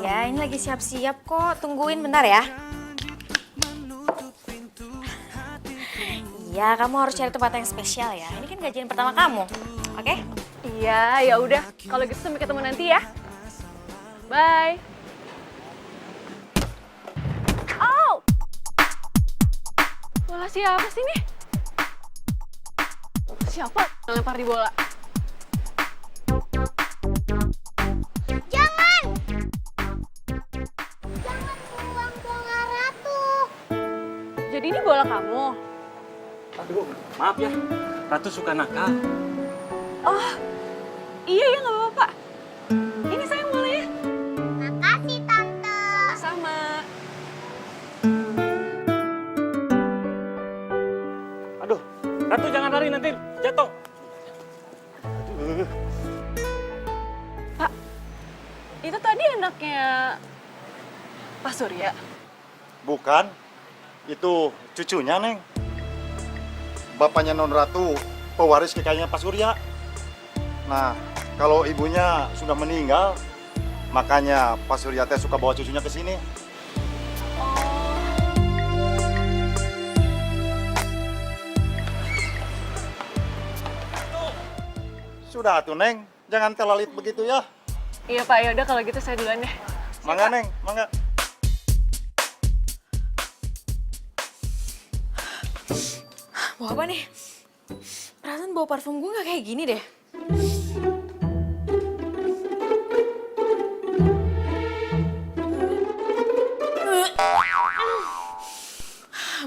Iya, ini lagi siap-siap kok. Tungguin bentar ya. Iya, kamu harus cari tempat yang spesial ya. Ini kan gajian pertama kamu, oke? Iya, ya udah. Kalau gitu sampai ketemu nanti ya. Bye. Oh! Bola siapa sih nih? Siapa yang lempar di bola? Jangan! Jangan buang bola Ratu. Jadi ini bola kamu? Aduh, maaf ya. Ratu suka nakal. Oh, iya ya nggak apa-apa. Ini sayang bolanya. Makasih, Tante. Sama. Aduh, Ratu jangan lari nanti jatuh. Aduh. Pak, itu tadi anaknya Pak Surya. Bukan, itu cucunya, Neng. Bapaknya Non Ratu, pewaris kekayaannya Pak Surya. Nah, kalau ibunya sudah meninggal, makanya Pak Surya teh suka bawa cucunya ke sini. Sudah atuh, Neng. Jangan telalit begitu ya. Iya Pak, yaudah kalau gitu saya duluan deh. Mangga, Neng, mangga. Mau apa nih? Perasaan bau parfum gue gak kayak gini deh.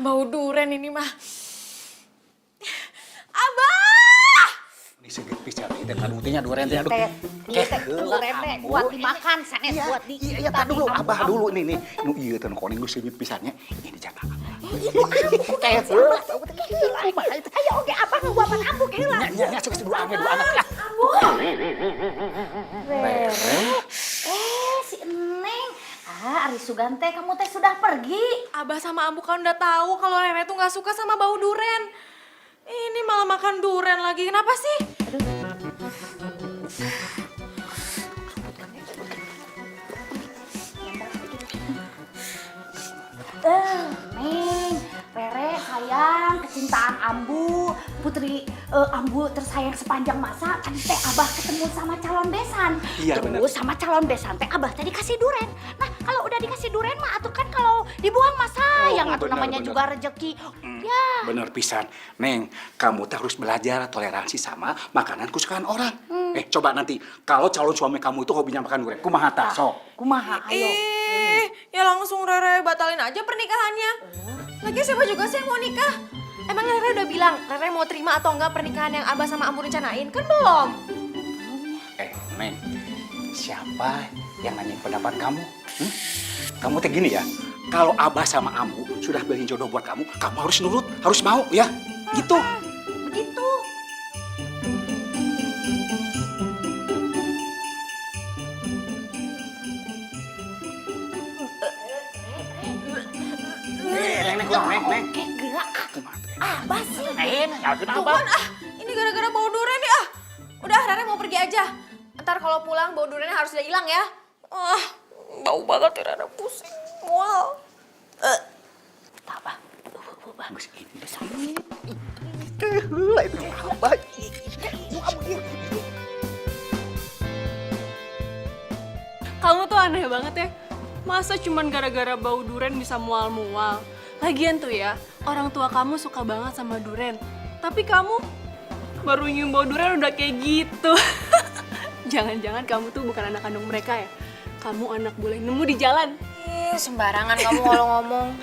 Bau duren ini mah. Abah! Ini segit pisan itu kan utinya dua rente aduh. Iya teh, duren teh buat dimakan, sanes buat di. Iya, tar dulu, abah dulu nih. Nu ieu teh koning geus seumit pisannya. Ini dicatat. Kayak heula. Ayo oke abah ngabuapan ambuk heula. Nya sok dua anak. Rere. Si Eneng. Ari Sugante, kamu teh sudah pergi. Abah sama Ambu kan udah tahu kalau Rere tuh gak suka sama bau duren. Ini malah makan duren lagi. Kenapa sih? Neng, Rere sayang, kecintaan Ambu, putri Ambu tersayang sepanjang masa. Tadi teh Abah ketemu sama calon besan. Iya, bener. Terus sama calon besan teh Abah tadi kasih duren. Nah, kalau udah dikasih duren mah atuh kan kalau dibuang mah sayang, atuh bener, namanya bener. juga rezeki. Ya. Bener pisan. Neng, kamu teh harus belajar toleransi sama makanan kesukaan orang. Coba nanti kalau calon suami kamu itu hobinya makan durian, kumaha tah sok? Kumaha ayo. Ya langsung Rere batalin aja pernikahannya. Lagi siapa juga sih yang mau nikah? Emang Rere udah bilang Rere mau terima atau enggak pernikahan yang Abah sama Ambu rencanain? Kan belum. Neng, siapa yang nanyain pendapat kamu? Kamu teh gini ya, kalau Abah sama Ambu sudah beliin jodoh buat kamu, kamu harus nurut, harus mau ya, gitu. Begitu. Neng. Oke, gerak. Kumaha teh? Abah sih. Tuh kan ini gara-gara bau duren ya. Udah Rere mau pergi aja. Ntar kalau pulang bau durennya harus udah hilang ya. Bau banget ya Rere, pusing. Mual. Abah. Geus ini desani. Heula itu Abah. Kamu tuh aneh banget ya. Masa cuman gara-gara bau duren bisa mual-mual? Lagian tuh ya, orang tua kamu suka banget sama duren. Tapi kamu baru nyium bau duren udah kayak gitu. Jangan-jangan kamu tuh bukan anak kandung mereka ya? Kamu anak boleh nemu di jalan. Sembarangan kamu kalau ngomong.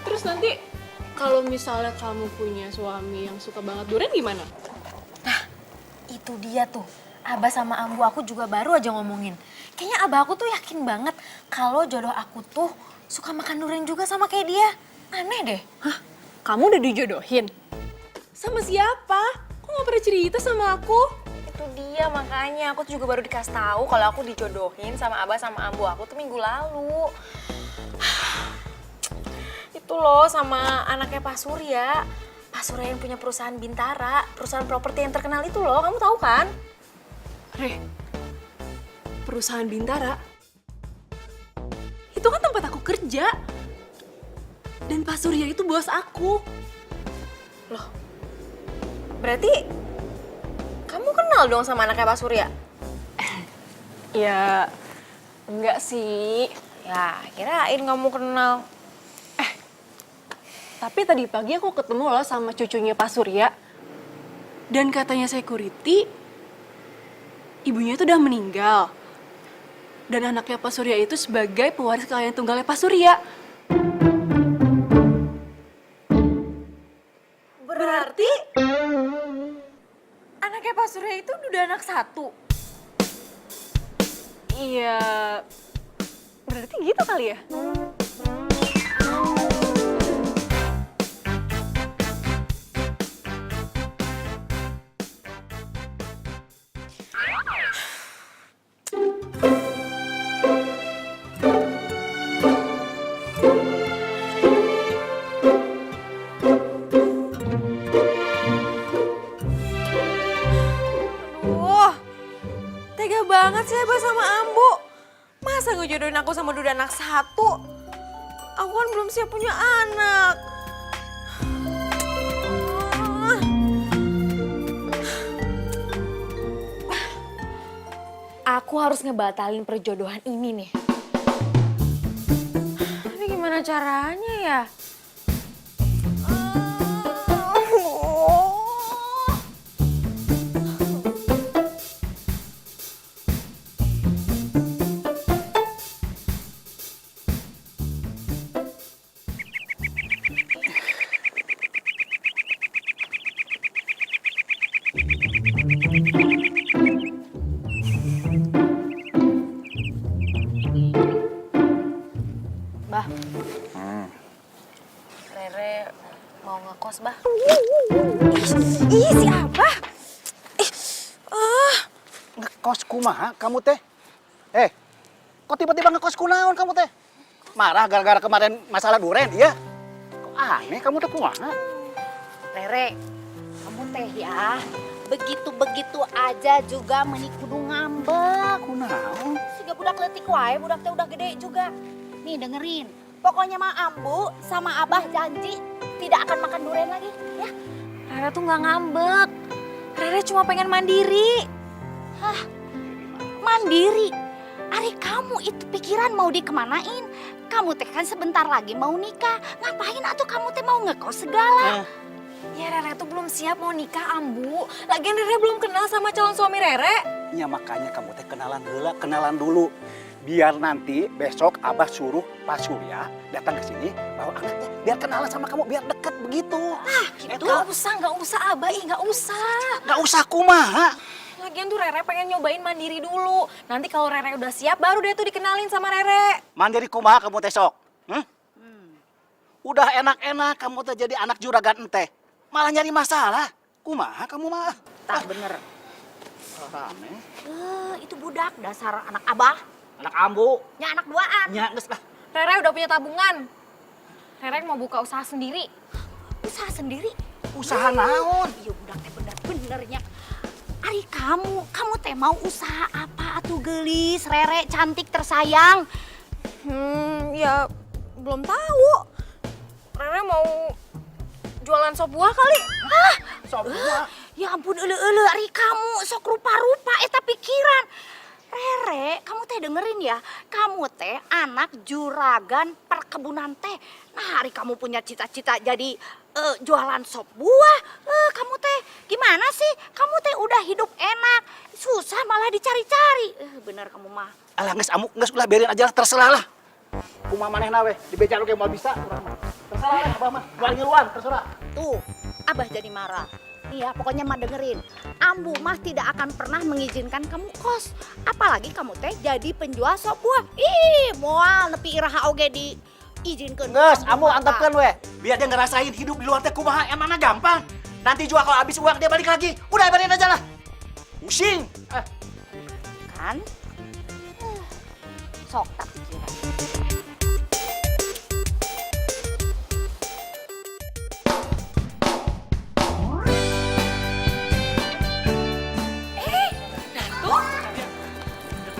Terus nanti kalau misalnya kamu punya suami yang suka banget duren gimana? Itu dia tuh. Abah sama Ambu aku juga baru aja ngomongin. Kayaknya Abah aku tuh yakin banget kalau jodoh aku tuh suka makan durian juga sama kayak dia. Aneh deh. Hah? Kamu udah dijodohin? Sama siapa? Kok gak pernah cerita sama aku? Itu dia makanya aku tuh juga baru dikasih tahu kalau aku dijodohin sama Abah sama Ambu aku tuh minggu lalu. Itu loh sama anaknya Pak Surya. Pak Surya yang punya perusahaan Bintara, perusahaan properti yang terkenal itu loh, kamu tahu kan? Reh, perusahaan Bintara, itu kan tempat aku kerja. Dan Pak Surya itu bos aku. Loh, berarti kamu kenal dong sama anaknya Pak Surya? Ya, enggak sih. Ya, kirain kamu kenal. Tapi tadi pagi aku ketemu loh sama cucunya Pak Surya. Dan katanya security, ibunya itu udah meninggal. Dan anaknya Pak Surya itu sebagai pewaris kekayaan tunggalnya Pak Surya. Berarti anaknya Pak Surya itu udah anak satu. Iya, berarti gitu kali ya? Aduh, tega banget sih Abah sama Ambu. Masa ngejodohin aku sama duda anak satu? Aku kan belum siap punya anak. Aku harus ngebatalin perjodohan ini nih. Tapi gimana caranya ya? Bah, Rere mau ngekos, Bah. Ih, si Abah. Ngekos kumaha kamu teh? Kok tiba-tiba ngekos kunaon kamu teh? Marah gara-gara kemarin masalah duren, iya? Kok aneh kamu teh kumaha? Rere, kamu teh ya, begitu-begitu aja juga meni kudu ngambek. Kunaon? Siga budak leutik wae, budak teh udah gede juga. Nih dengerin, pokoknya mah Ambu sama Abah janji tidak akan makan durian lagi, ya. Rere tuh nggak ngambek. Rere cuma pengen mandiri. Hah, mandiri? Ari kamu itu pikiran mau dikemanain? Kamu teh kan sebentar lagi mau nikah. Ngapain atuh kamu teh mau ngekos segala? Ya Rere tuh belum siap mau nikah, Ambu. Lagian Rere belum kenal sama calon suami Rere. Ya makanya kamu teh kenalan heula, kenalan dulu. Biar nanti besok Abah suruh Pak Surya datang ke sini bawa anaknya. Biar kenalan sama kamu, biar deket begitu. Gitu. Nggak usah Abah, nggak usah. Nggak usah kumaha. Lagian tuh Rere pengen nyobain mandiri dulu. Nanti kalau Rere udah siap, baru dia tuh dikenalin sama Rere. Mandiri kumaha kamu teh sok? Udah enak-enak kamu teh jadi anak juragan ente. Malah nyari masalah. Kumaha kamu mah? Tak bener. Aneh. Itu budak dasar anak Abah. Anak ambu. Nya anak duaan. Nya geus lah. Rere udah punya tabungan. Rere mau buka usaha sendiri. Usaha sendiri. Usaha naon? Iya budak teh bener-benernya. Ari kamu teh mau usaha apa atuh gelis, Rere cantik tersayang? Ya belum tahu. Rere mau jualan sop buah kali. Sok buah. Ya ampun eule ari kamu sok rupa-rupa eta pikiran. Rere, kamu teh dengerin ya, kamu teh anak juragan perkebunan teh. Nah, hari kamu punya cita-cita jadi jualan sop buah. Kamu teh gimana sih? Kamu teh udah hidup enak, susah malah dicari-cari. Bener kamu mah. Alah geus amuk, geus ulah biarin aja lah, terserah lah. Kumaha manehna we, dibeja oge moal bisa urang mah. Terserah lah Abah mah, jual ngiluan terserah. Tuh, Abah jadi marah. Iya, pokoknya mah dengerin. Ambu mah tidak akan pernah mengizinkan kamu kos. Apalagi kamu teh jadi penjual sop buah. Ih, moal nepi iraha oge diizinkeun. Geus, ambu antepkeun we. Biar dia ngerasain hidup di luar teh kumaha, emangna gampang. Nanti jual kalau habis uang dia balik lagi. Udah biarin aja lah. Pusing. Kan? Sok tak pikiran.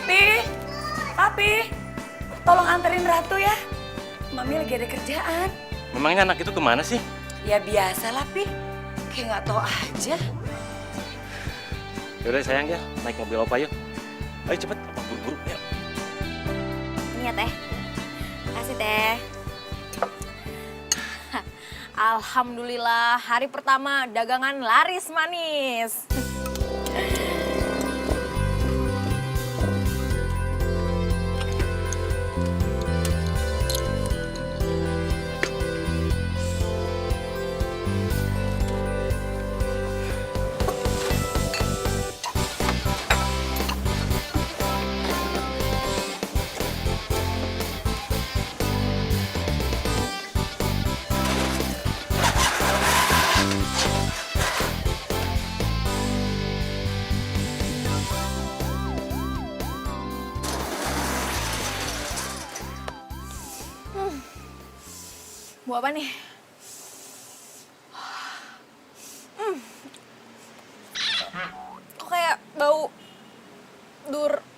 Nih, Pi, tolong anterin Ratu ya. Mami lagi ada kerjaan. Memangnya anak itu kemana sih? Ya biasalah Pi, kayak nggak tahu aja. Yaudah sayang ya, naik mobil opa yuk. Ayo cepet, opa buru-buru yuk. Ini ya teh. Kasih teh. Alhamdulillah, hari pertama dagangan laris manis. Buat apa nih? Kok kayak bau duren?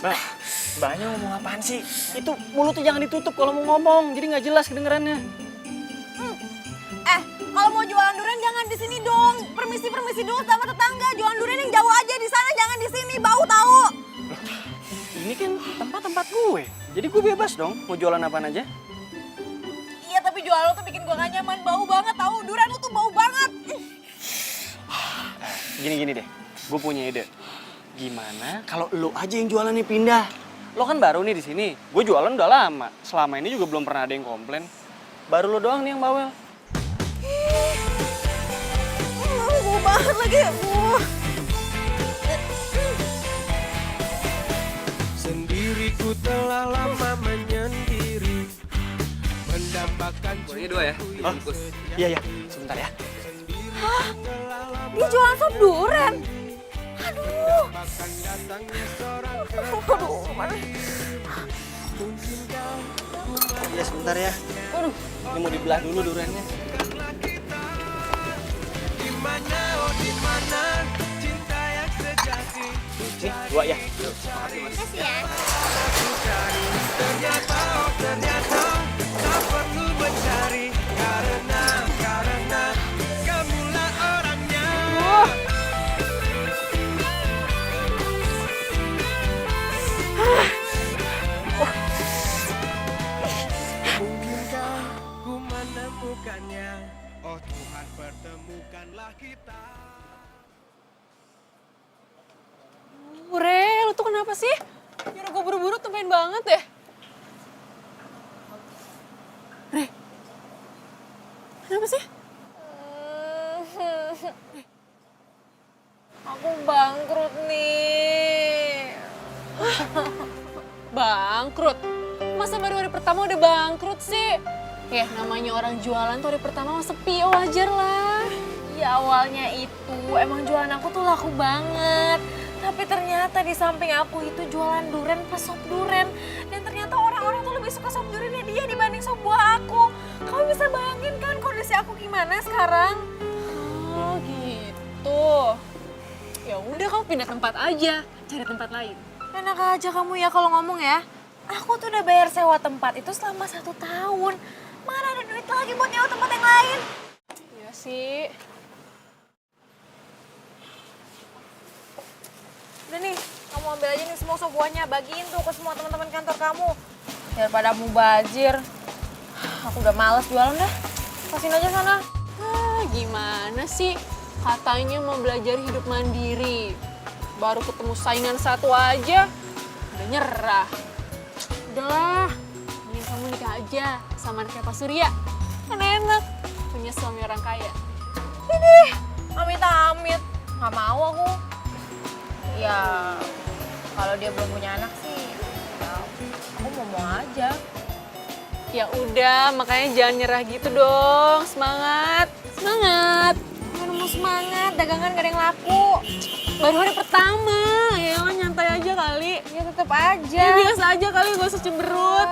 Mbak, mbaknya ngomong apaan sih? Itu mulutnya jangan ditutup kalau mau ngomong, jadi nggak jelas kedengerannya. Kalau mau jualan durian jangan di sini dong. Permisi dulu sama tetangga. Jualan durian yang jauh aja di sana, jangan di sini. Bau tahu. Ini kan tempat gue, jadi gue bebas dong mau jualan apaan aja. Iya, tapi jualan lo tuh bikin gue gak nyaman. Bau banget tahu. Durian lo tuh bau banget. Gini deh, gue punya ide. Gimana kalau lo aja yang jualannya pindah? Lo kan baru nih di sini. Gue jualan udah lama. Selama ini juga belum pernah ada yang komplain. Baru lo doang nih yang bawel. Bau banget lagi. Sendiriku telah lama menyendiri, mendambakan Boleh 2 ya? Bungkus. Iya, sebentar ya. Dia jualan sop durian. Aduh. Mana? Iya, sebentar ya. Aduh, ini mau dibelah dulu duriannya. dimana cinta yang sejati. Nih, 2 ya. Makasih ya. Ternyata tak perlu mencari, karena kamulah orangnya. Mungkinkah ku menemukannya? Oh Tuhan, pertemukanlah kita. Re, lu tuh kenapa sih? Nyuruh gue buru-buru tumben banget deh. Re, kenapa sih? Aku bangkrut nih. Bangkrut? Masa baru hari pertama udah bangkrut sih? Ya namanya orang jualan tuh hari pertama sepi, wajar lah. Ya awalnya itu emang jualan aku tuh laku banget. Tapi ternyata di samping aku itu jualan durian plus sop durian. Dan ternyata orang-orang tuh lebih suka sop duriannya dia dibanding sop buah aku. Kamu bisa bayangin kan kondisi aku gimana sekarang? Oh gitu. Ya udah kamu pindah tempat aja, cari tempat lain. Enak aja kamu ya kalau ngomong ya. Aku tuh udah bayar sewa tempat itu selama 1 tahun. Mana ada duit lagi buat nyewa tempat yang lain? Iya sih. Udah nih, kamu ambil aja nih semua sop buahnya. Bagiin tuh ke semua teman-teman kantor kamu. Daripada mubazir. Aku udah males jualan dah. Kasihin aja sana. Gimana sih? Katanya mau belajar hidup mandiri. Baru ketemu saingan satu aja, udah nyerah. Udahlah, mending kamu nikah aja sama anaknya Pak Surya. Kan enak, punya suami orang kaya. Ini, amit-amit. Nggak mau aku. Ya, kalau dia belum punya anak sih, ya, aku mau aja. Ya udah, makanya jangan nyerah gitu dong. Semangat. Semangat. Mana mau semangat, dagangan gak ada yang laku. Baru hari pertama. Ya nyantai aja kali. Ya tetep aja. Ya biasa aja kali, gak usah cemberut.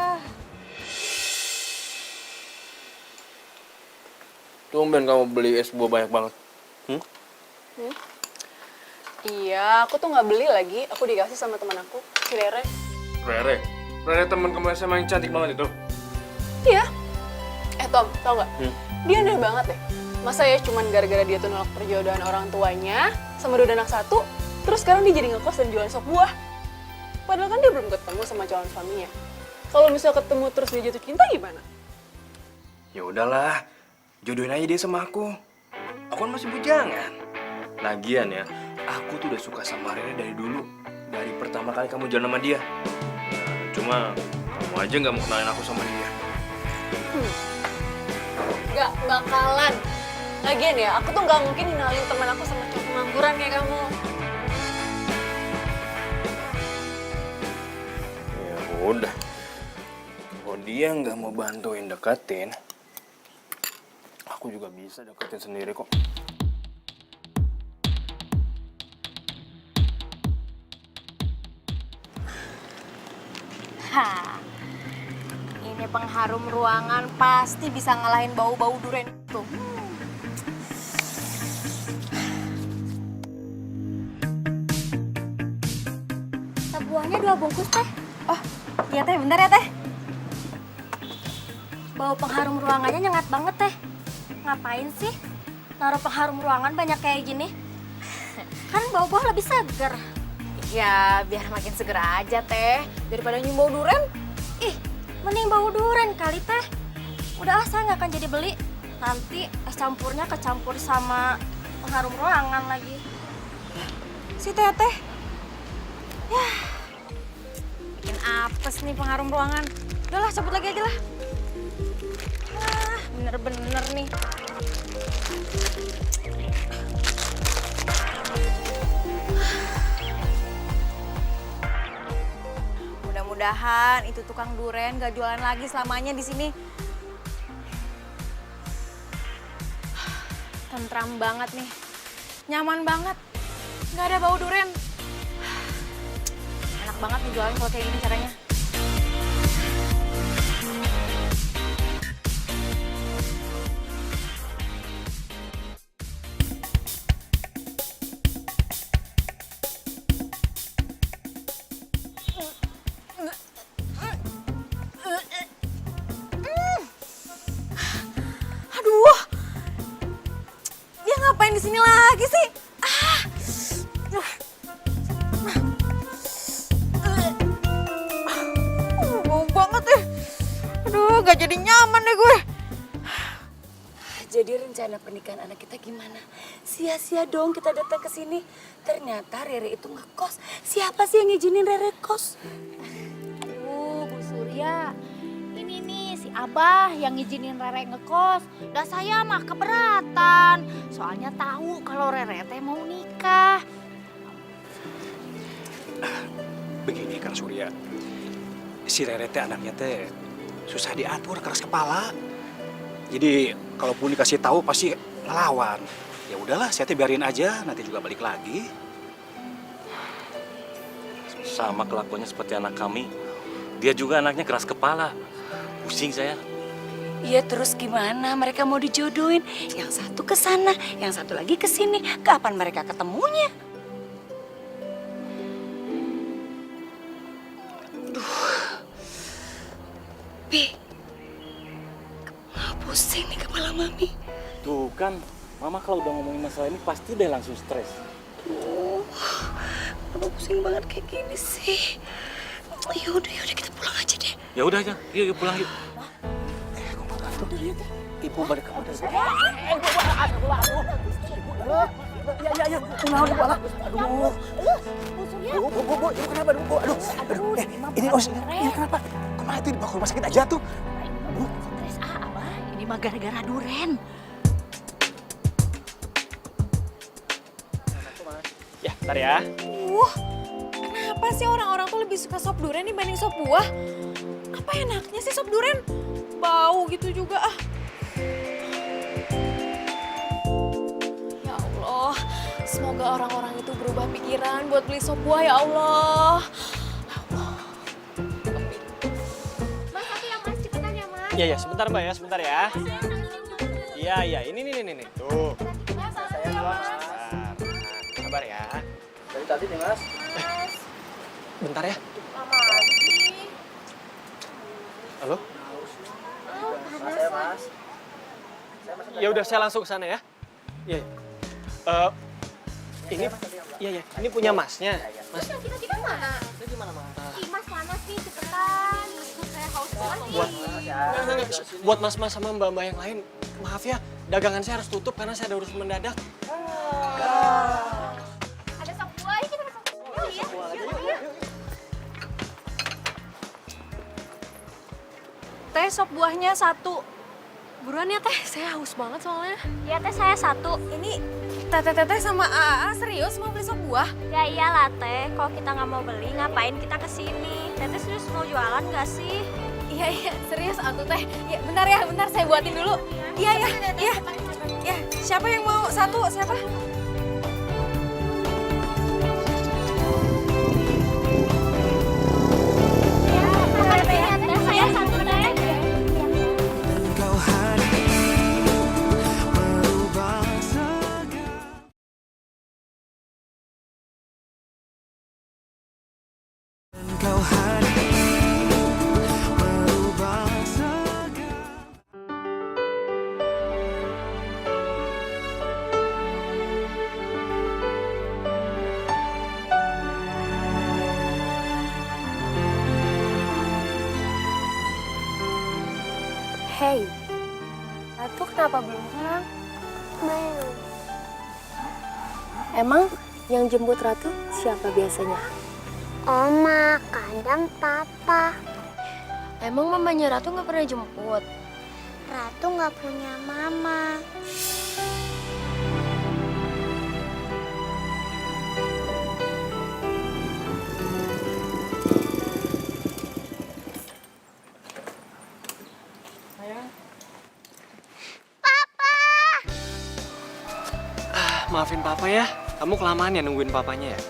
Tumben kamu beli es buah banyak banget. Iya, aku tuh nggak beli lagi. Aku dikasih sama teman aku, si Rere. Rere? Rere teman kamu SMA yang cantik banget itu? Iya. Tom, tau nggak? Dia aneh banget deh. Masa ya cuman gara-gara dia tuh nolak perjodohan orang tuanya sama dua anak satu, terus sekarang dia jadi ngekos dan jualan sop buah. Padahal kan dia belum ketemu sama calon suaminya. Kalau misal ketemu terus dia jatuh cinta gimana? Ya udahlah, jodohin aja dia sama aku. Aku kan masih bujangan. Lagian ya, aku tuh udah suka sama Rere dari dulu. Dari pertama kali kamu jalan sama dia. Nah, cuma kamu aja nggak mau kenalin aku sama dia. Gak bakalan. Lagian ya, aku tuh nggak mungkin kenalin teman aku sama cowok pengangguran kayak kamu. Ya udah. Kalau dia nggak mau bantuin deketin, aku juga bisa deketin sendiri kok. Hah, ini pengharum ruangan pasti bisa ngalahin bau-bau durian itu. Buahnya 2 bungkus, Teh. Oh, iya Teh, bentar ya Teh. Bau pengharum ruangannya nyengat banget, Teh. Ngapain sih naruh pengharum ruangan banyak kayak gini? Kan bau buah lebih seger. Ya, biar makin seger aja, Teh. Daripada nyium bau duren. Ih, mending bau duren kali, Teh. Udah, saya nggak akan jadi beli. Nanti es campurnya kecampur sama pengharum ruangan lagi. Si Teteh. Yah, bikin apes nih pengharum ruangan. Udahlah, cabut lagi aja lah. Ah, bener-bener nih. Mudah-mudahan itu tukang duren gak jualan lagi selamanya di sini. Tentram banget nih, nyaman banget, nggak ada bau duren. Enak banget nih jualan kalau kayak gini caranya. Aduh, dia ngapain di sini lagi sih? Bau banget deh. Aduh, gak jadi nyaman deh gue. Jadi rencana pernikahan anak kita gimana? Sia-sia dong kita datang ke sini. Ternyata Rere itu ngekos. Siapa sih yang ngizinin Rere kos? Aduh, Bu Surya. Ini nih si Abah yang ngizinin Rere ngekos. Dah saya mah keberatan. Soalnya tahu kalau Rere teh mau nikah. Begini Kang Surya, si Rere teh anaknya teh susah diatur, keras kepala. Jadi kalaupun dikasih tahu pasti ngelawan. Ya udahlah, saya teh biarin aja, nanti juga balik lagi. Sama kelakuannya seperti anak kami. Dia juga anaknya keras kepala. Pusing saya. Iya terus gimana? Mereka mau dijodohin. Yang satu ke sana, yang satu lagi ke sini. Kapan mereka ketemunya? Pi, pusing nih kepala Mami. Tuh kan, Mama kalau udah ngomongin masalah ini pasti deh langsung stres. Kenapa pusing banget kayak gini sih? Yaudah kita pulang aja deh. Ya udah aja, yuk pulang yuk. Ibu balik ke kamar. Ini kenapa? Kemana itu dibawa ke rumah sakit aja tuh? Stres Abah, ini mah gara-gara duren. Ya, ntar ya. Kenapa sih orang-orang tuh lebih suka sop duren dibanding sop buah? Apa enaknya sih sop duren? bau gitu juga ah. Ya Allah, semoga orang-orang itu berubah pikiran buat beli sop buah ya Allah. Iya, sebentar Mbak ya, sebentar ya. Iya, ini nih. Tuh. Saya Mas. Sabar ya. Dari tadi nih Mas. Bentar ya. Halo? Saya Mas. Ya udah saya langsung ke sana ya. Iya. Ini punya Masnya. Mas. Kita mana? Mas mana sih cepetan? Saya haus banget. Buat mas-mas sama mbak-mbak yang lain, maaf ya, dagangan saya harus tutup karena saya ada urusan mendadak. Ada sop buah, kita makan sop buah ya. Teh sop buahnya 1. Buruan ya teh, saya haus banget soalnya. Ya teh saya 1. Ini teteh sama AA serius mau beli sop buah? Ya iyalah teh, kalau kita nggak mau beli ngapain kita kesini? Teteh serius mau jualan nggak sih? Iya, serius aku teh. Ya, bentar saya buatin dulu. Iya. Ya, siapa yang mau 1? Siapa? Saya 1 teh. Engkau hadir merubah segala. Engkau hadir merubah segala. Hei, Ratu kenapa belum pulang? Belum. Emang yang jemput Ratu siapa biasanya? Oma, kadang papa. Emang mamanya Ratu nggak pernah jemput? Ratu nggak punya mama. Maafin papa ya, kamu kelamaan ya nungguin papanya ya.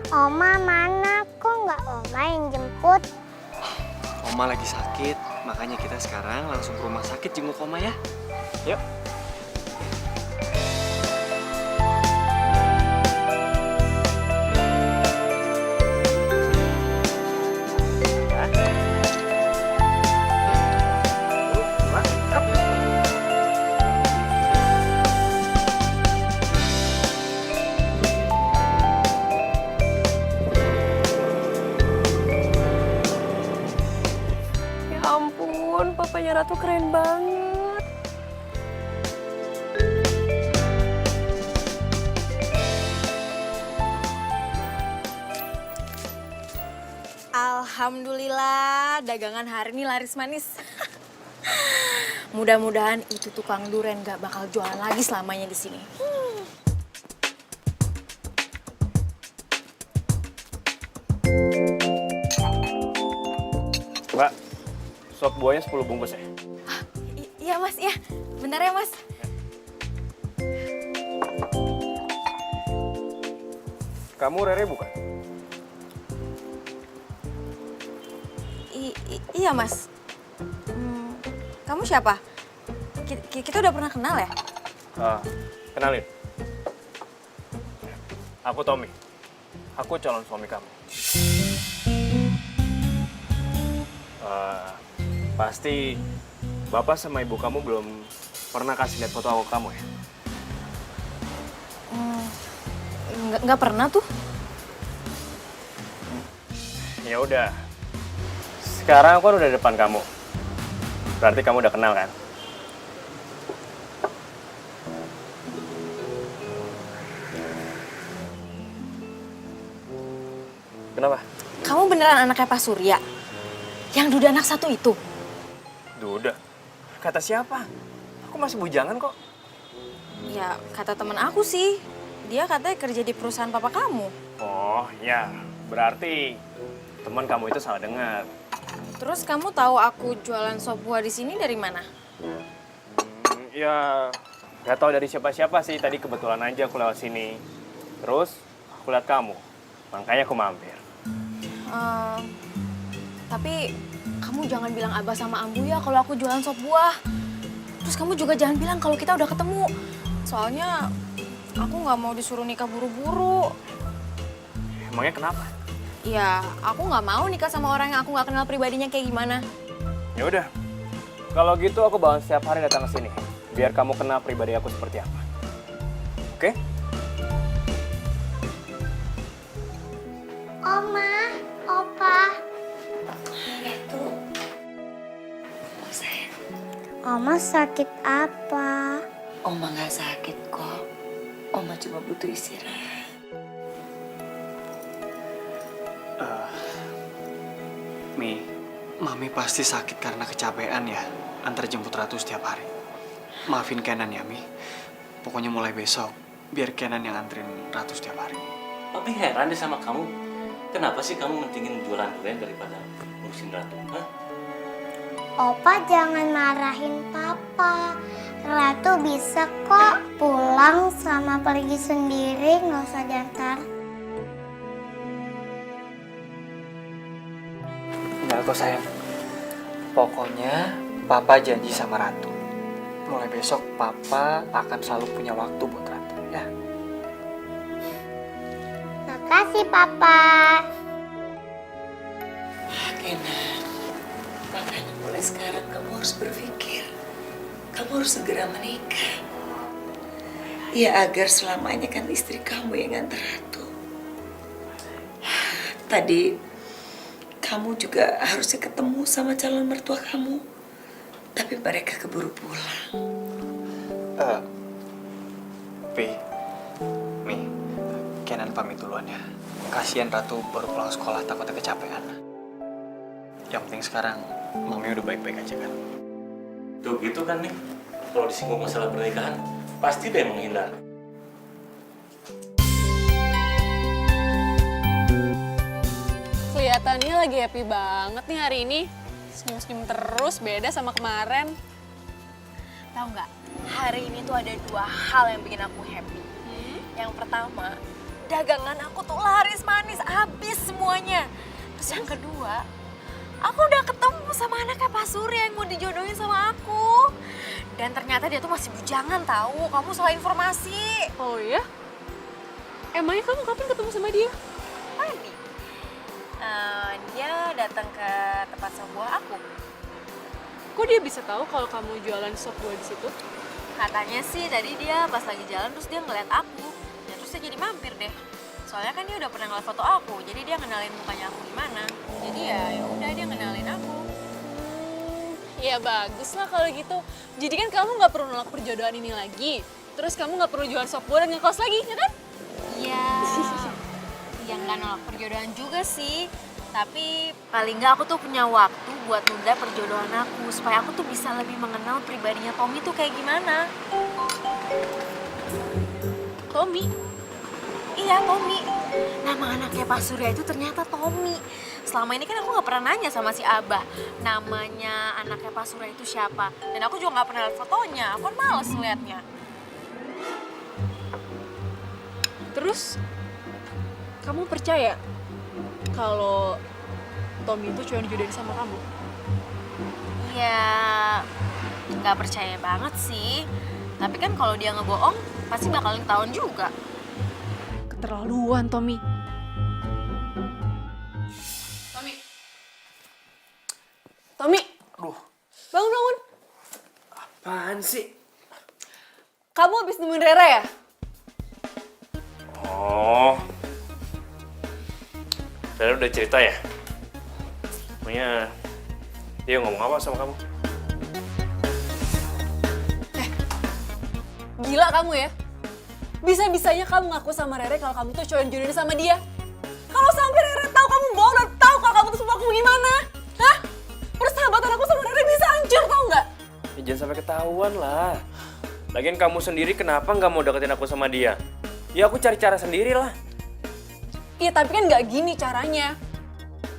Oma mana? Kok nggak Oma yang jemput? Oma lagi sakit, makanya kita sekarang langsung ke rumah sakit jenguk Oma ya. Yuk. Ya ampun, papanya Ratu keren banget. Alhamdulillah, dagangan hari ini laris manis. Mudah-mudahan itu tukang duren gak bakal jualan lagi selamanya di sini. Mbak, sop buahnya 10 bungkus ya? Iya mas, iya. Bentar ya mas. Kamu Rere bukan? Iya mas. Kamu siapa? Kita udah pernah kenal ya? Kenalin. Aku Tommy. Aku calon suami kamu. Pasti bapak sama ibu kamu belum pernah kasih lihat foto aku ke kamu ya? Nggak pernah tuh. Ya udah. Sekarang aku udah di depan kamu. Berarti kamu udah kenal kan? Kenapa? Kamu beneran anaknya Pak Surya? Yang duda anak 1 itu? Duda? Kata siapa? Aku masih bujangan kok. Ya, kata temen aku sih. Dia katanya kerja di perusahaan papa kamu. Oh, ya. Berarti teman kamu itu salah dengar. Terus kamu tahu aku jualan sop buah di sini dari mana? Ya, nggak tahu dari siapa-siapa sih. Tadi kebetulan aja aku lewat sini. Terus aku lihat kamu, makanya aku mampir. Tapi kamu jangan bilang Abah sama Ambu ya kalau aku jualan sop buah. Terus kamu juga jangan bilang kalau kita udah ketemu. Soalnya aku nggak mau disuruh nikah buru-buru. Emangnya kenapa? Ya, aku nggak mau nikah sama orang yang aku nggak kenal pribadinya kayak gimana. Ya udah, kalau gitu aku bakal setiap hari datang ke sini, biar kamu kenal pribadi aku seperti apa. Oke? Oma, Opa. Itu. Sayang, Oma sakit apa? Oma nggak sakit kok. Oma cuma butuh istirahat. Mi, Mami pasti sakit karena kecapean ya, antar jemput Ratu setiap hari. Maafin Kenan ya, Mi. Pokoknya mulai besok, biar Kenan yang anterin Ratu setiap hari. Tapi heran deh sama kamu. Kenapa sih kamu mentingin jualan durian daripada ngurusin Ratu? Hah? Opa jangan marahin Papa. Ratu bisa kok pulang sama pergi sendiri, nggak usah diantar. Enggak kok sayang. Pokoknya Papa janji sama Ratu. Mulai besok Papa akan selalu punya waktu buat Ratu ya. Makasih Papa. Kenan, makanya mulai sekarang kamu harus berpikir. Kamu harus segera menikah. Ya agar selamanya kan istri kamu yang nganter Ratu. Tadi kamu juga harusnya ketemu sama calon mertua kamu. Tapi mereka keburu pulang. Mi, Kenan pamit duluan ya. Kasihan Ratu baru pulang sekolah takutnya kecapean. Yang penting sekarang Mami udah baik-baik aja kan. Tuh gitu kan nih, kalau disinggung masalah pernikahan, pasti deh menghindar. Kelihatannya lagi happy banget nih hari ini. Senyum-senyum terus, beda sama kemarin. Tahu nggak? Hari ini tuh ada 2 hal yang bikin aku happy. Yang pertama, dagangan aku tuh laris manis, habis semuanya. Terus yang kedua, aku udah ketemu sama anaknya Pak Surya yang mau dijodohin sama aku. Dan ternyata dia tuh masih bujangan tahu. Kamu salah informasi. Oh iya? Emangnya kamu kapan ketemu sama dia? Tadi. Dia datang ke tempat sop buah aku. Kok dia bisa tahu kalau kamu jualan sop buah di situ? Katanya sih tadi dia pas lagi jalan terus dia ngeliat aku. Ya terus dia jadi mampir deh. Soalnya kan dia udah pernah ngeliat foto aku, jadi dia kenalin mukanya aku gimana. Jadi ya udah dia kenalin aku. Ya bagus lah kalau gitu. Jadi kan kamu nggak perlu nolak perjodohan ini lagi. Terus kamu nggak perlu jualan sop buah dan ngekos lagi, ya kan? Iya. Ya nggak nolak perjodohan juga sih. Tapi paling nggak aku tuh punya waktu buat nunda perjodohan aku. Supaya aku tuh bisa lebih mengenal pribadinya Tommy tuh kayak gimana. Tommy? Iya, Tommy. Nama anaknya Pak Surya itu ternyata Tommy. Selama ini kan aku nggak pernah nanya sama si Abah. Namanya anaknya Pak Surya itu siapa. Dan aku juga nggak pernah lihat fotonya. Aku kan males ngeliatnya. Terus kamu percaya kalau Tommy itu cuma dijodohin sama kamu? Ya, nggak percaya banget sih. Tapi kan kalau dia ngebohong, pasti bakalan ketahuan juga. Keterlaluan, Tommy. Tommy. Tommy. Aduh. Bangun. Apaan sih? Kamu habis nemuin Rere ya? Oh. Rere udah cerita ya? Pokoknya dia ngomong apa sama kamu? Gila kamu ya? Bisa-bisanya kamu ngaku sama Rere kalau kamu tuh cowok yang jodohin sama dia. Kalau sampai Rere tahu kamu bohong dan tahu kalau kamu tuh sama aku gimana? Hah? Persahabatan aku sama Rere bisa hancur, tau nggak? Ya, jangan sampai ketahuan lah. Lagian kamu sendiri kenapa nggak mau deketin aku sama dia? Ya aku cari cara sendiri lah. Iya tapi kan nggak gini caranya.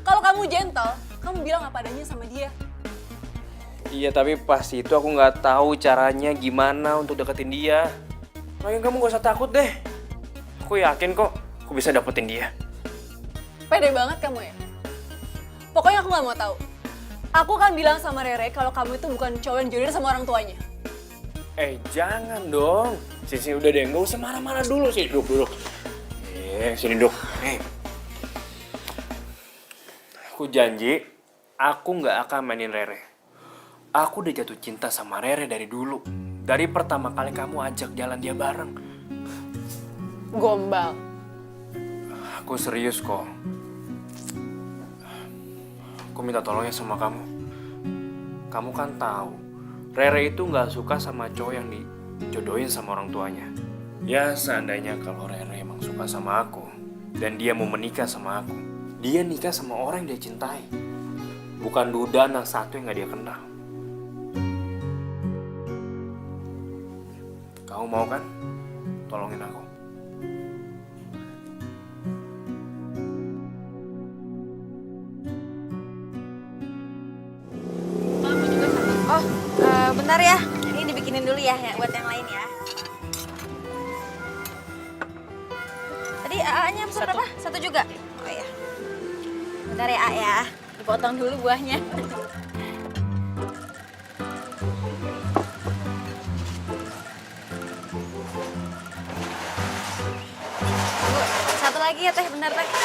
Kalau kamu gentle, kamu bilang apa adanya sama dia. Iya, tapi pas itu aku nggak tahu caranya gimana untuk deketin dia. Makanya kamu gak usah takut deh. Aku yakin kok aku bisa dapetin dia. Pede banget kamu ya. Pokoknya aku nggak mau tahu. Aku kan bilang sama Rere kalau kamu itu bukan cowok yang jodohin sama orang tuanya. Jangan dong. Sini udah deh, nggak usah marah-marah dulu sih. Duduk. Sini duduk. Aku janji, aku nggak akan mainin Rere. Aku udah jatuh cinta sama Rere dari dulu. Dari pertama kali kamu ajak jalan dia bareng. Gombal. Aku serius kok. Aku minta tolongnya sama kamu. Kamu kan tahu, Rere itu nggak suka sama cowok yang dijodohin sama orang tuanya. Ya seandainya kalau Rere emang suka sama aku, dan dia mau menikah sama aku, dia nikah sama orang yang dia cintai. Bukan duda anak satu yang nggak dia kenal. Kamu mau kan? Tolongin aku. Oh, bentar ya. Ini dibikinin dulu ya buat yang lain ya. Tadi AA-nya pesan berapa? Satu juga? Oh ya. Bentar ya A ya. Dipotong dulu buahnya. Satu lagi ya Teh, bentar lagi.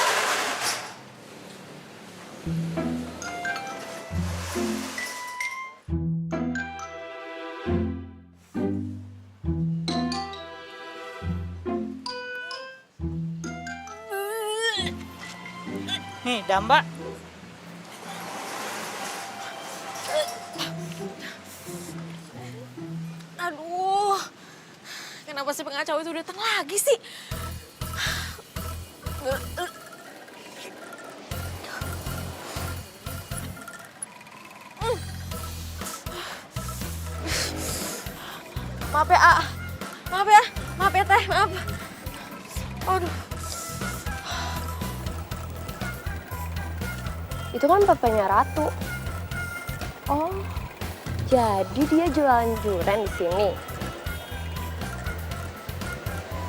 Nih, Damba. Aduh, kenapa si pengacau itu datang lagi sih? Maaf ya, A. Maaf ya. Maaf ya, Teh. Maaf. Aduh. Itu kan papanya Ratu. Oh, jadi dia jualan durian di sini.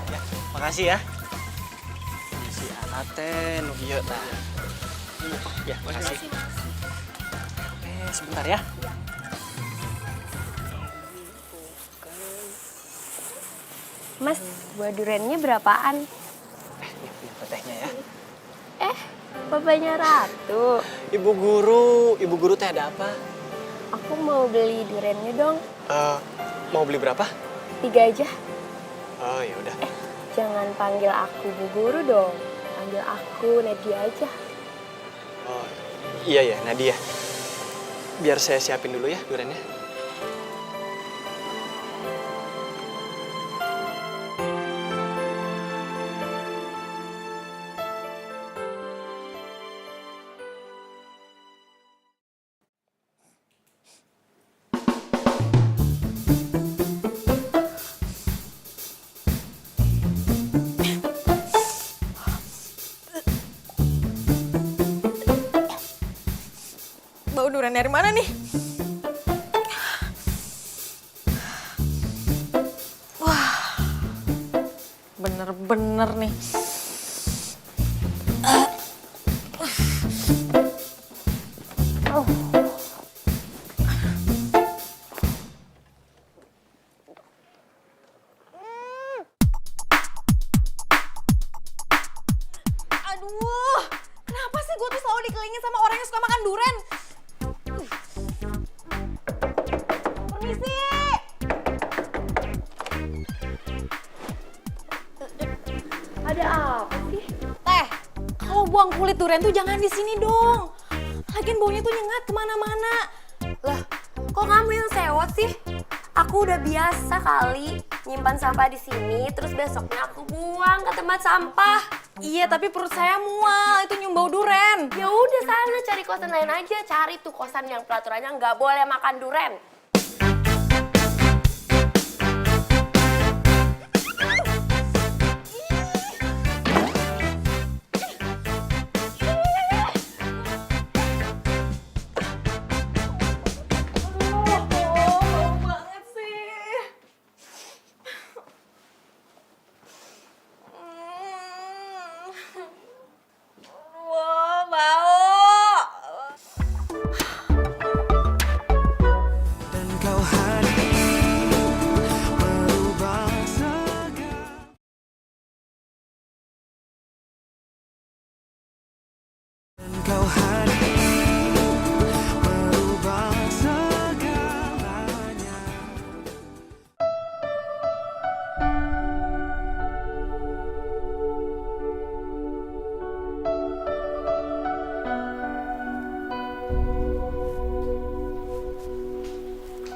Ya, makasih ya. Si anak teh nu ieu tah. Ya, makasih. Sebentar ya. Mas, buah duriannya berapaan? Ini petehnya ya. Papanya Ratu. Ibu guru teh ada apa? Aku mau beli duriannya dong. Mau beli berapa? 3 aja. Oh, ya udah. Jangan panggil aku Bu Guru dong. Panggil aku Nadia aja. Oh, iya ya, Nadia. Biar saya siapin dulu ya duriannya. Bau durian dari mana nih? Wah, bener-bener nih. Aduh, kenapa sih gue tuh selalu dikelilingin sama orang yang suka makan durian? Permisi. Ada apa sih? Teh, kalau buang kulit durian tuh jangan di sini dong. Lagian baunya tuh nyengat kemana-mana. Lah, kok kamu yang sewot sih? Aku udah biasa kali nyimpan sampah di sini, terus besoknya aku buang ke tempat sampah. Iya, tapi perut saya mual, itu nyium bau duren. Ya udah sana cari kosan lain aja, cari tuh kosan yang peraturannya nggak boleh makan duren. kau hadir merubah segala. Dan kau hadir merubah segalanya.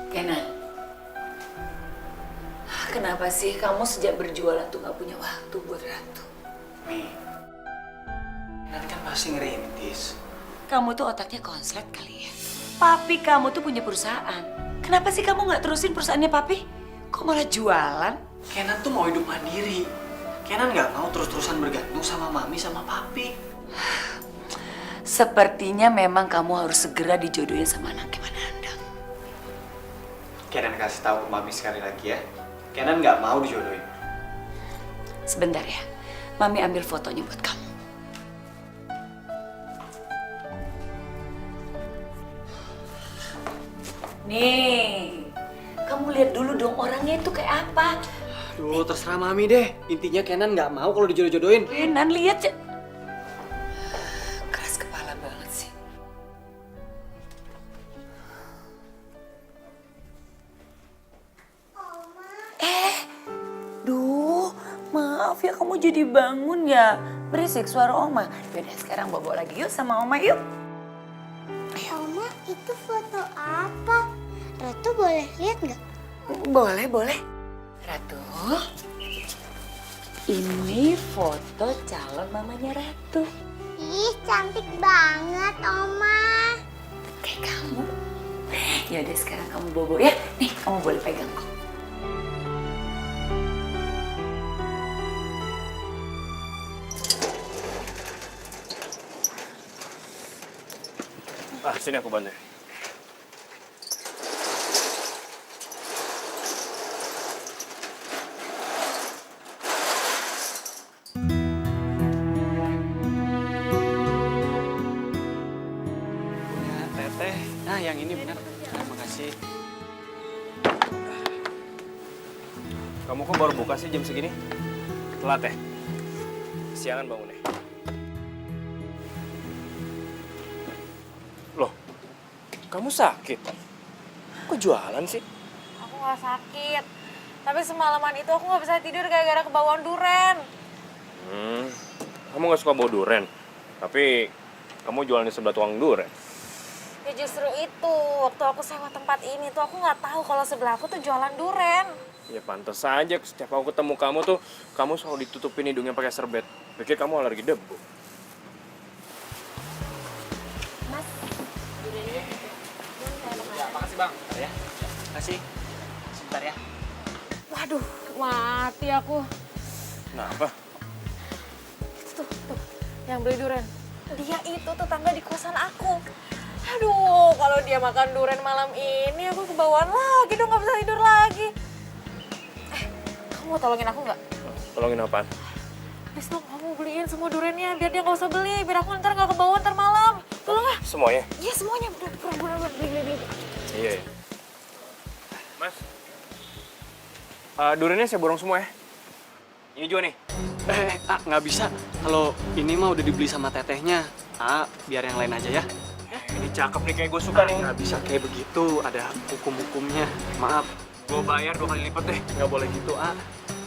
Kenan, kenapa sih kamu sejak berjualan tuh gak punya waktu buat Ratu? Mi, nanti kan pasti ngerintis. Kamu tuh otaknya konslet kali ya. Papi kamu tuh punya perusahaan. Kenapa sih kamu gak terusin perusahaannya papi? Kok malah jualan? Kenan tuh mau hidup mandiri. Kenan nggak mau terus-terusan bergantung sama mami sama papi. Sepertinya memang kamu harus segera dijodohin sama anaknya Manandang. Kenan kasih tahu ke mami sekali lagi ya. Kenan nggak mau dijodohin. Sebentar ya, Mami ambil fotonya buat kamu. Nih, kamu lihat dulu dong orangnya itu kayak apa. Duh, terserah mami deh. Intinya Kenan nggak mau kalau dijodoh-jodohin. Kenan lihat ya. Keras kepala banget sih. Duh, maaf ya kamu jadi bangun ya. Berisik suara Oma. Yaudah sekarang bawa lagi yuk sama Oma yuk. Oma, itu foto apa? Ratu boleh lihat nggak? Boleh, boleh. Ratu, ini foto calon mamanya Ratu. Ih, cantik banget, Oma. Kayak kamu. Yaudah sekarang kamu bobo ya. Nih, kamu boleh pegang kok. Sini aku bantu. Ya, teteh. Nah, yang ini benar. Terima kasih. Kamu kok baru buka sih jam segini? Telat ya? Siangan bangunnya. Loh, kamu sakit? Kok jualan sih? Aku gak sakit. Tapi semalaman itu aku gak bisa tidur gara-gara kebauan duren. Kamu gak suka bau duren? Tapi kamu jualan di sebelah tukang duren. Ya justru itu, waktu aku sewa tempat ini tuh aku gak tahu kalau sebelah aku tuh jualan duren. Ya pantas saja setiap aku ketemu kamu tuh, kamu selalu ditutupin hidungnya pakai serbet. Pikir kamu alergi debu. Mas, Ya, makasih bang. Bentar ya. Makasih. Sebentar ya. waduh, mati aku. Kenapa? Tuh, yang beli duren. Dia itu tetangga di kosan aku. Aduh, kalau dia makan duren malam ini aku kebawaan lagi dong, gak bisa tidur lagi. Kamu mau tolongin aku nggak? Tolongin apaan? Please dong, kamu beliin semua durennya biar dia nggak usah beli, biar aku ntar nggak kebawaan ntar malam. Tolong ya? Semuanya? Iya semuanya, bener beli. Iya. Mas, durennya saya borong semua ya. Ini juga nih. Nggak bisa. Kalau ini mah udah dibeli sama tetehnya. Biar yang lain aja ya. Ini cakep nih, kayak gue suka nih. Nggak bisa kayak begitu. Ada hukum-hukumnya. Maaf. Gue bayar 2 kali lipat deh. Nggak boleh gitu,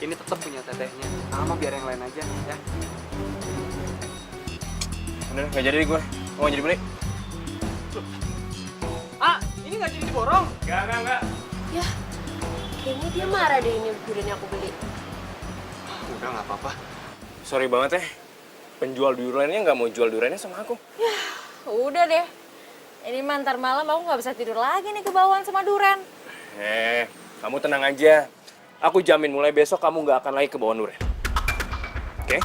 Ini tetap punya tetehnya. Mah biar yang lain aja, ya. Udah, nggak jadi gue. Mau jadi beli? Ini nggak jadi diborong. Enggak. Ya, kayaknya dia marah deh ini duren yang aku beli. Udah nggak apa-apa. Sorry banget ya. Penjual durennya nggak mau jual durennya sama aku. Ya, udah deh. Ini mah ntar malam aku nggak bisa tidur lagi nih kebawaan sama duren. Kamu tenang aja. Aku jamin mulai besok kamu nggak akan lagi kebawaan duren. Oke?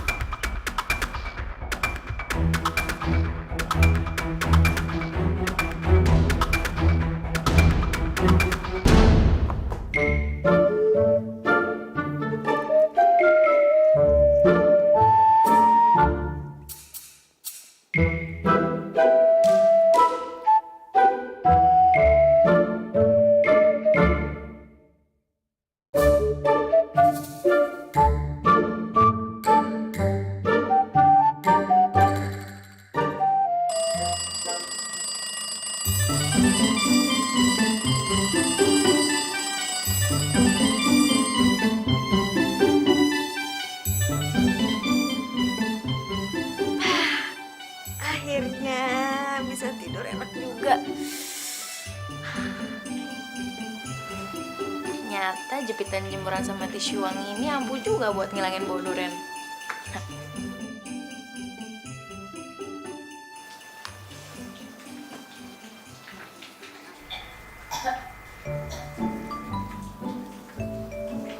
ternyata jepitan jemuran sama tisu wangi ini ampuh juga buat ngilangin bau duren.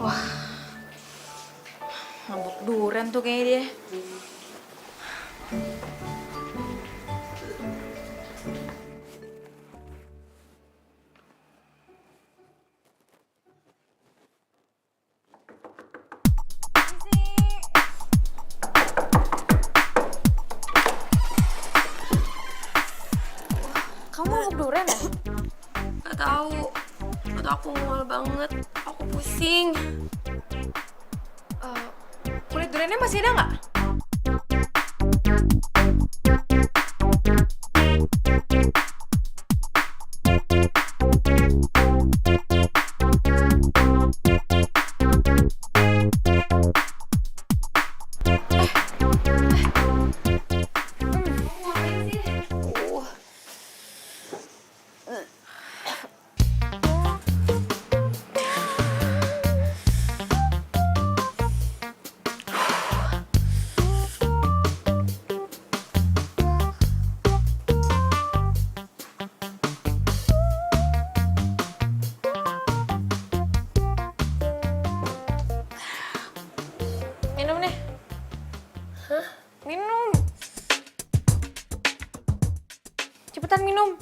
Wah, mabuk duren tuh kayaknya dia. Kamu mabuk duren ya? Gak tahu. Atau aku mual banget. Aku pusing. Kulit durennya masih ada nggak? Minum nih. Hah? Minum. Cepetan minum.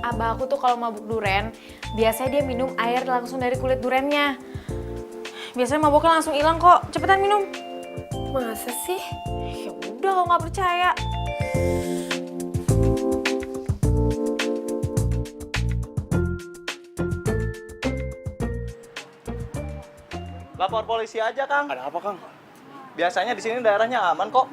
Abah aku tuh kalau mabuk duren, biasanya dia minum air langsung dari kulit durennya. Biasanya mabuknya langsung hilang kok. Cepetan minum. Masa sih? Ya udah kalau nggak percaya. Lapor polisi aja, Kang. Ada apa, Kang? Biasanya di sini daerahnya aman kok.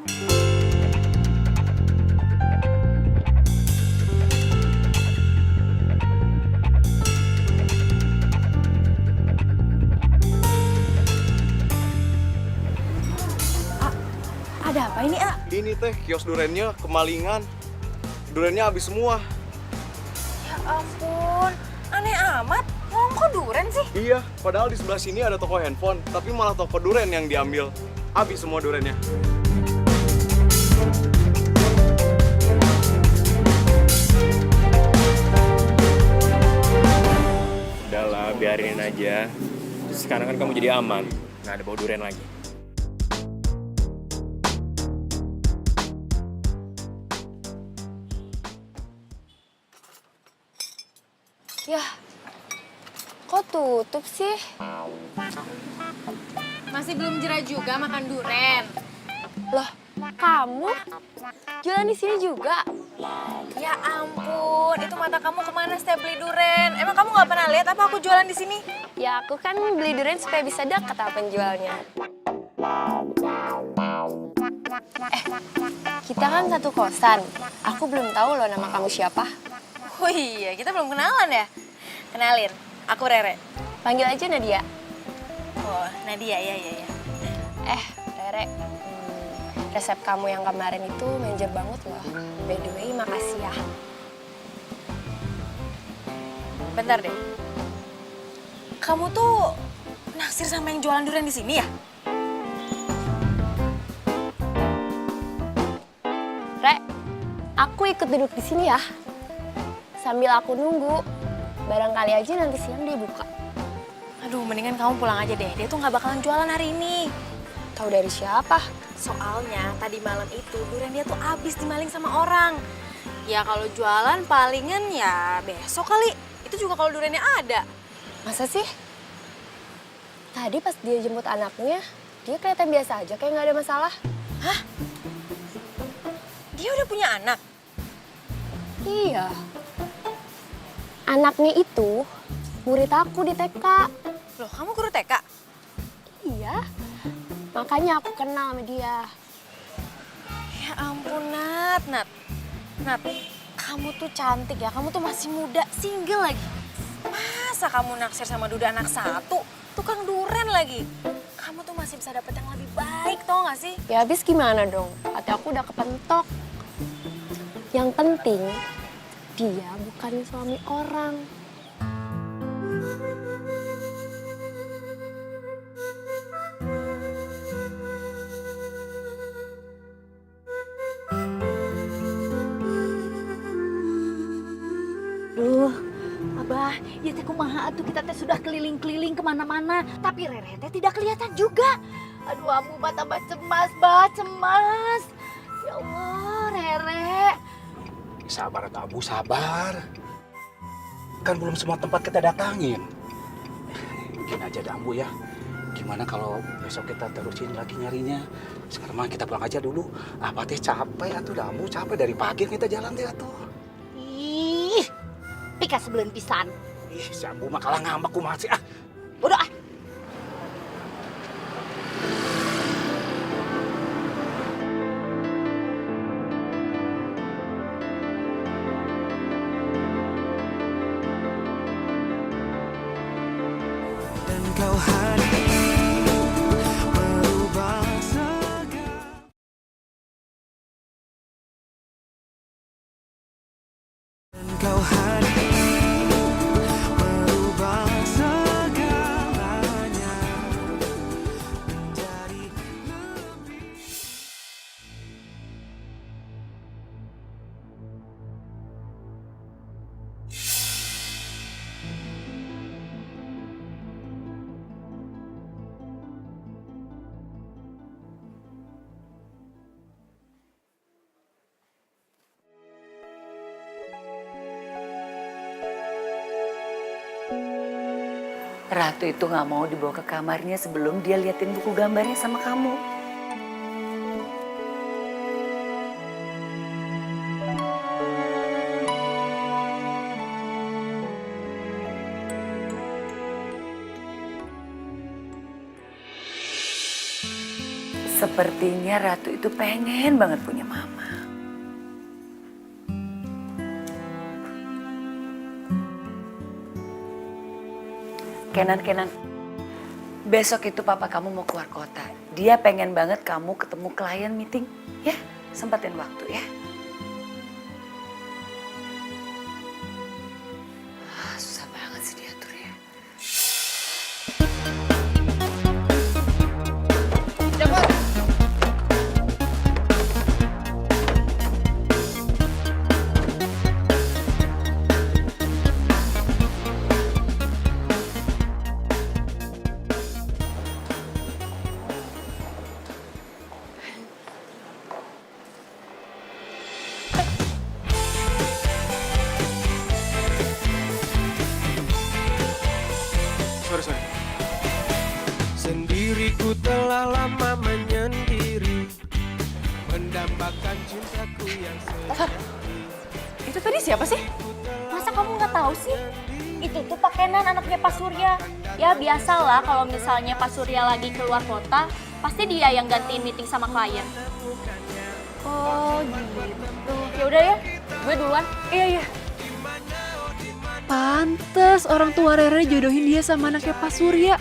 Ada apa ini, A? Ini teh kios durennya kemalingan. Durennya habis semua. Ya ampun, aneh amat. Ngomong kok duren sih? Iya, padahal di sebelah sini ada toko handphone, tapi malah toko duren yang diambil. Habis semua durennya. Udahlah, biarin aja. Sekarang kan kamu jadi aman, nggak ada bau duren lagi. Yah, kok tutup sih? Masih belum jera juga makan duren. Loh, kamu jualan di sini juga? Ya ampun, itu mata kamu kemana setiap beli duren? Emang kamu nggak pernah lihat apa aku jualan di sini? Ya aku kan beli durian supaya bisa dekat sama penjualnya. Kita kan satu kosan. Aku belum tahu loh nama kamu siapa. Oh iya, kita belum kenalan ya? Kenalin, aku Rere. Panggil aja Nadia. Oh, Nadia, ya. Rere, resep kamu yang kemarin itu manajer banget loh. By the way, makasih ya. Bentar deh. Kamu tuh naksir sama yang jualan durian di sini ya? Re, aku ikut duduk di sini ya. Sambil aku nunggu, barangkali aja nanti siang dia buka. Aduh, mendingan kamu pulang aja deh. Dia tuh nggak bakalan jualan hari ini. Tahu dari siapa? Soalnya tadi malam itu durian dia tuh abis dimaling sama orang. Ya kalau jualan palingan ya besok kali. Itu juga kalau duriannya ada. Masa sih? Tadi pas dia jemput anaknya, dia kelihatan biasa aja, kayak nggak ada masalah. Hah? Dia udah punya anak? Iya. Anaknya itu murid aku di TK. Loh, kamu guru TK? Iya. Makanya aku kenal sama dia. Ya ampun, Nat. Nat, kamu tuh cantik ya. Kamu tuh masih muda, single lagi. Masa kamu naksir sama duda anak satu? Tukang duren lagi. Kamu tuh masih bisa dapet yang lebih baik, tau gak sih? Ya habis gimana dong? Hati aku udah kepentok. Yang penting, dia bukan suami orang. Duh, Abah, ya teh kumaha atuh kita teh sudah keliling-keliling kemana-mana, tapi Rere teh tidak kelihatan juga. Aduh, Ambu mah tambah cemas, bah, cemas. Ya Allah, Rere. Sabar atuh Ambu, sabar. Kan belum semua tempat kita datangin. Mungkin aja dah Ambu ya. Gimana kalau besok kita terusin lagi nyarinya? Sekarang mah kita pulang aja dulu. Apa teh capek atuh dah Ambu, capek dari pagi kita jalan teh atuh. Ih, pika sebelen pisan. Ih, si Ambu mah kalah ngambek kumaha sih ah. Udah ah. Dan kau hadir merubah segala. Dan kau hadir merubah segalanya menjadi lebih. Ratu itu nggak mau dibawa ke kamarnya sebelum dia liatin buku gambarnya sama kamu. Sepertinya Ratu itu pengen banget punya mama. Kenan, besok itu papa kamu mau keluar kota. Dia pengen banget kamu ketemu klien meeting. Ya, sempatin waktu ya. Susah banget sih diatur ya. Cepet! Sorry. Sendiriku telah lama menyendiri, mendambakan cintaku yang Itu tadi siapa sih? Masa kamu nggak tahu sih? Itu tuh Pak Kenan, anaknya Pak Surya. Ya biasalah kalau misalnya Pak Surya lagi keluar kota, pasti dia yang gantiin meeting sama klien. Oh gitu. Ya udah ya, gue duluan. Iya. Pantes orang tua Rere jodohin dia sama anaknya Pak Surya.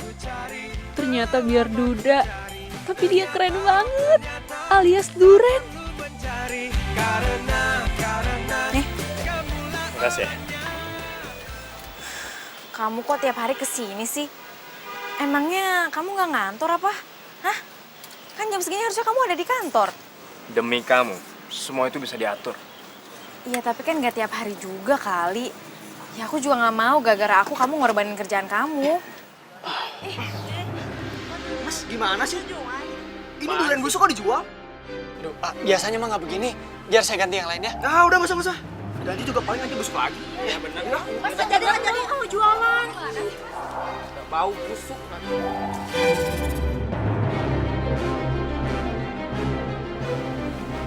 Ternyata biar duda, tapi dia keren banget, alias duren. Nih, Makasih ya. kamu kok tiap hari kesini sih? Emangnya kamu nggak ngantor apa? Hah? Kan jam segini harusnya kamu ada di kantor. Demi kamu, semua itu bisa diatur. Iya, tapi kan nggak tiap hari juga kali. Ya aku juga nggak mau gara-gara aku kamu ngorbanin kerjaan kamu. Mas, gimana sih? Ini durian busuk kok dijual? Aduh, Pak, biasanya mah nggak begini. Biar saya ganti yang lain ya. Ah, udah masa. Ganti juga paling nanti busuk lagi. Iya benar. Mas, jadi kamu jualan. Bau busuk.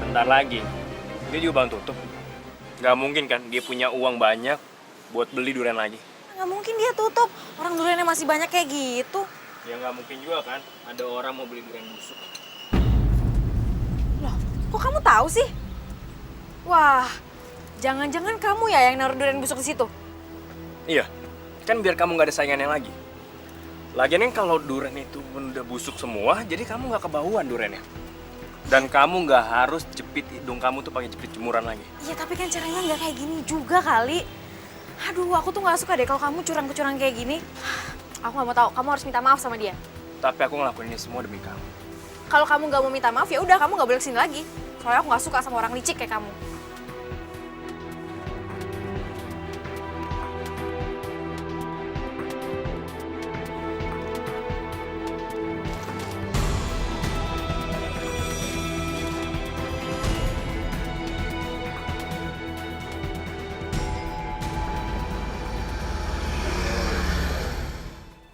Bentar lagi, dia juga bantu tutup. Gak mungkin kan dia punya uang banyak buat beli durian lagi. Nggak mungkin dia tutup. Orang duriannya masih banyak kayak gitu. Ya nggak mungkin juga kan, ada orang mau beli durian busuk. Loh, kok kamu tahu sih? Wah, jangan-jangan kamu ya yang naruh durian busuk di situ? Iya, kan biar kamu nggak ada saingannya lagi. Lagian kan kalau durian itu udah busuk semua, jadi kamu nggak kebauan duriannya. Dan kamu nggak harus jepit hidung kamu tuh pakai jepit jemuran lagi. Iya, tapi kan caranya nggak kayak gini juga kali. Aduh, aku tuh nggak suka deh kalau kamu curang-curang kayak gini. Aku nggak mau tahu, kamu harus minta maaf sama dia. Tapi aku ngelakuin ini semua demi kamu. Kalau kamu nggak mau minta maaf, ya udah kamu nggak boleh kesini lagi. Soalnya aku nggak suka sama orang licik kayak kamu.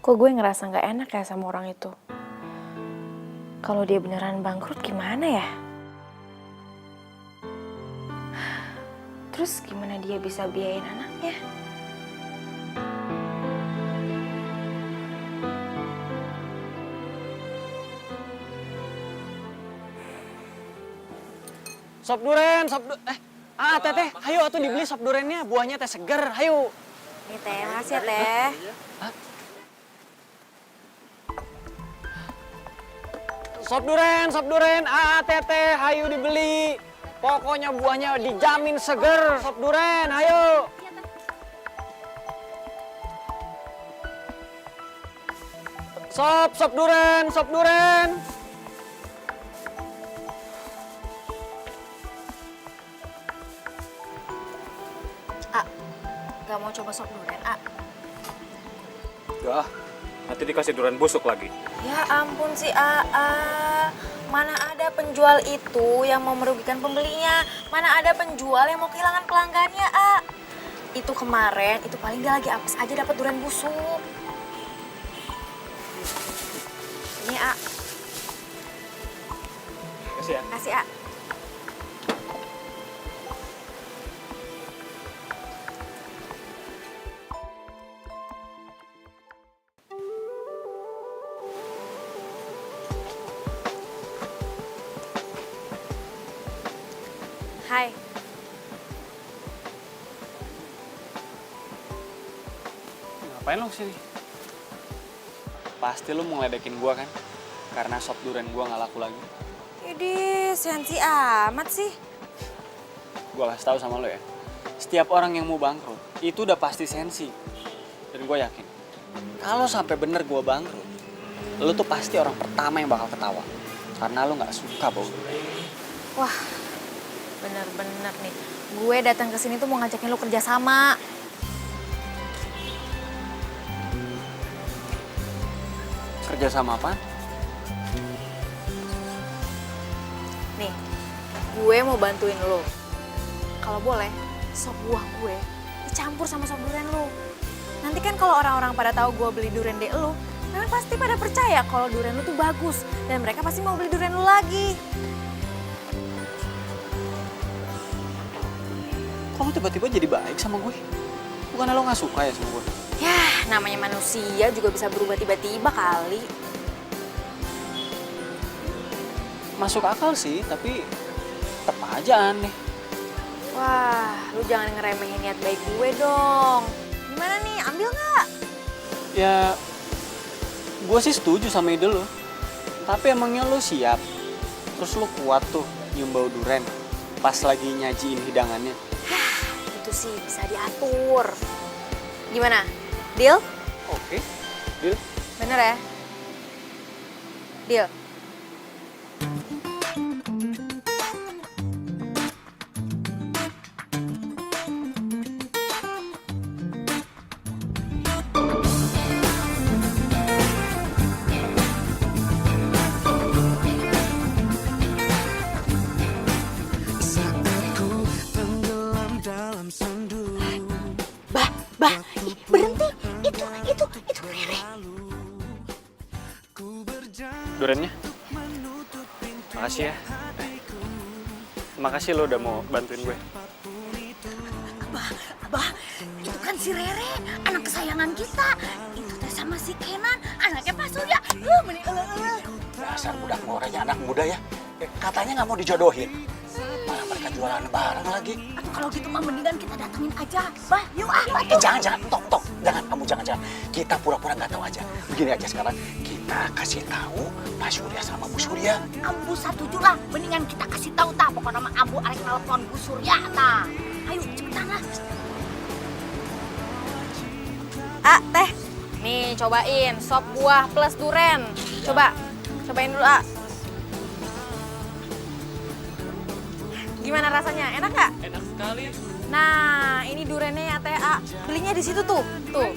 Kok gue ngerasa nggak enak ya sama orang itu? Kalau dia beneran bangkrut gimana ya? Terus gimana dia bisa biayain anaknya? Sop duren, teteh, ayo atuh dibeli sop durennya, buahnya teh seger, ayo. Nih teh, makasih ya teh. Sop duren, teteh, ayo dibeli. Pokoknya buahnya dijamin seger, sop duren, ayo. Sop duren. Gak mau coba sop duren, Enggak, nanti dikasih durian busuk lagi. Ya ampun si Aa, mana ada penjual itu yang mau merugikan pembelinya? Mana ada penjual yang mau kehilangan pelanggannya, Itu kemarin, itu paling dia lagi apes aja dapat durian busuk. Ini, Kasih ya. Kasih, Hai. Ngapain lo kesini? Pasti lo mau ngeledekin gua kan? Karena sop duren gua nggak laku lagi. Idih, sensi amat sih. Gua kasih tahu sama lo ya. Setiap orang yang mau bangkrut, itu udah pasti sensi. Dan gua yakin, kalau sampai bener gua bangkrut, lo tuh pasti orang pertama yang bakal ketawa. Karena lo nggak suka bau duren. Wah, bener-bener nih. Gue datang ke sini tuh mau ngajakin lu kerja sama. Kerja sama apa? Nih, gue mau bantuin lu. Kalau boleh, sop buah gue dicampur sama sop durian lu. Nanti kan kalau orang-orang pada tahu gue beli durian di lu, mereka pasti pada percaya kalau durian lu tuh bagus. Dan mereka pasti mau beli durian lu lagi. Kok lo tiba-tiba jadi baik sama gue? Bukannya lo gak suka ya sama gue? Yah, namanya manusia juga bisa berubah tiba-tiba kali. Masuk akal sih, tapi tetep aja aneh. Wah, lu jangan ngeremehin niat baik gue dong. Gimana nih, ambil nggak? Ya, gue sih setuju sama ide lo. Tapi emangnya lo siap? Terus lo kuat tuh nyium bau duren pas lagi nyajiin hidangannya? Itu sih bisa diatur. Gimana? Deal? Oke, deal. Bener ya? Deal. Itu Rere. Durennya? Makasih ya. Makasih lo udah mau bantuin gue. Abah, itu kan si Rere, anak kesayangan kita. Itu teh sama si Kenan, anaknya Pak Surya. Dasar budak ngorenya anak muda ya. Katanya nggak mau dijodohin. Malah mereka jualan bareng lagi. Atau kalau gitu mah mendingan kita datengin aja. Bah, yuk Jangan, tok. Jangan, kamu jangan. Kita pura-pura nggak tahu aja. Begini aja sekarang, kita kasih tahu Pak Surya sama Bu Surya. Ambu setuju lah, mendingan kita kasih tahu tah. Pokoknya nama Ambu arek telepon Bu Surya tah. Ayo cepetan lah. Teh. Nih, cobain sop buah plus duren. Cobain dulu, Gimana rasanya? Enak nggak? Enak sekali. Nah, ini durennya ya, Teh. Belinya di situ tuh. Tuh.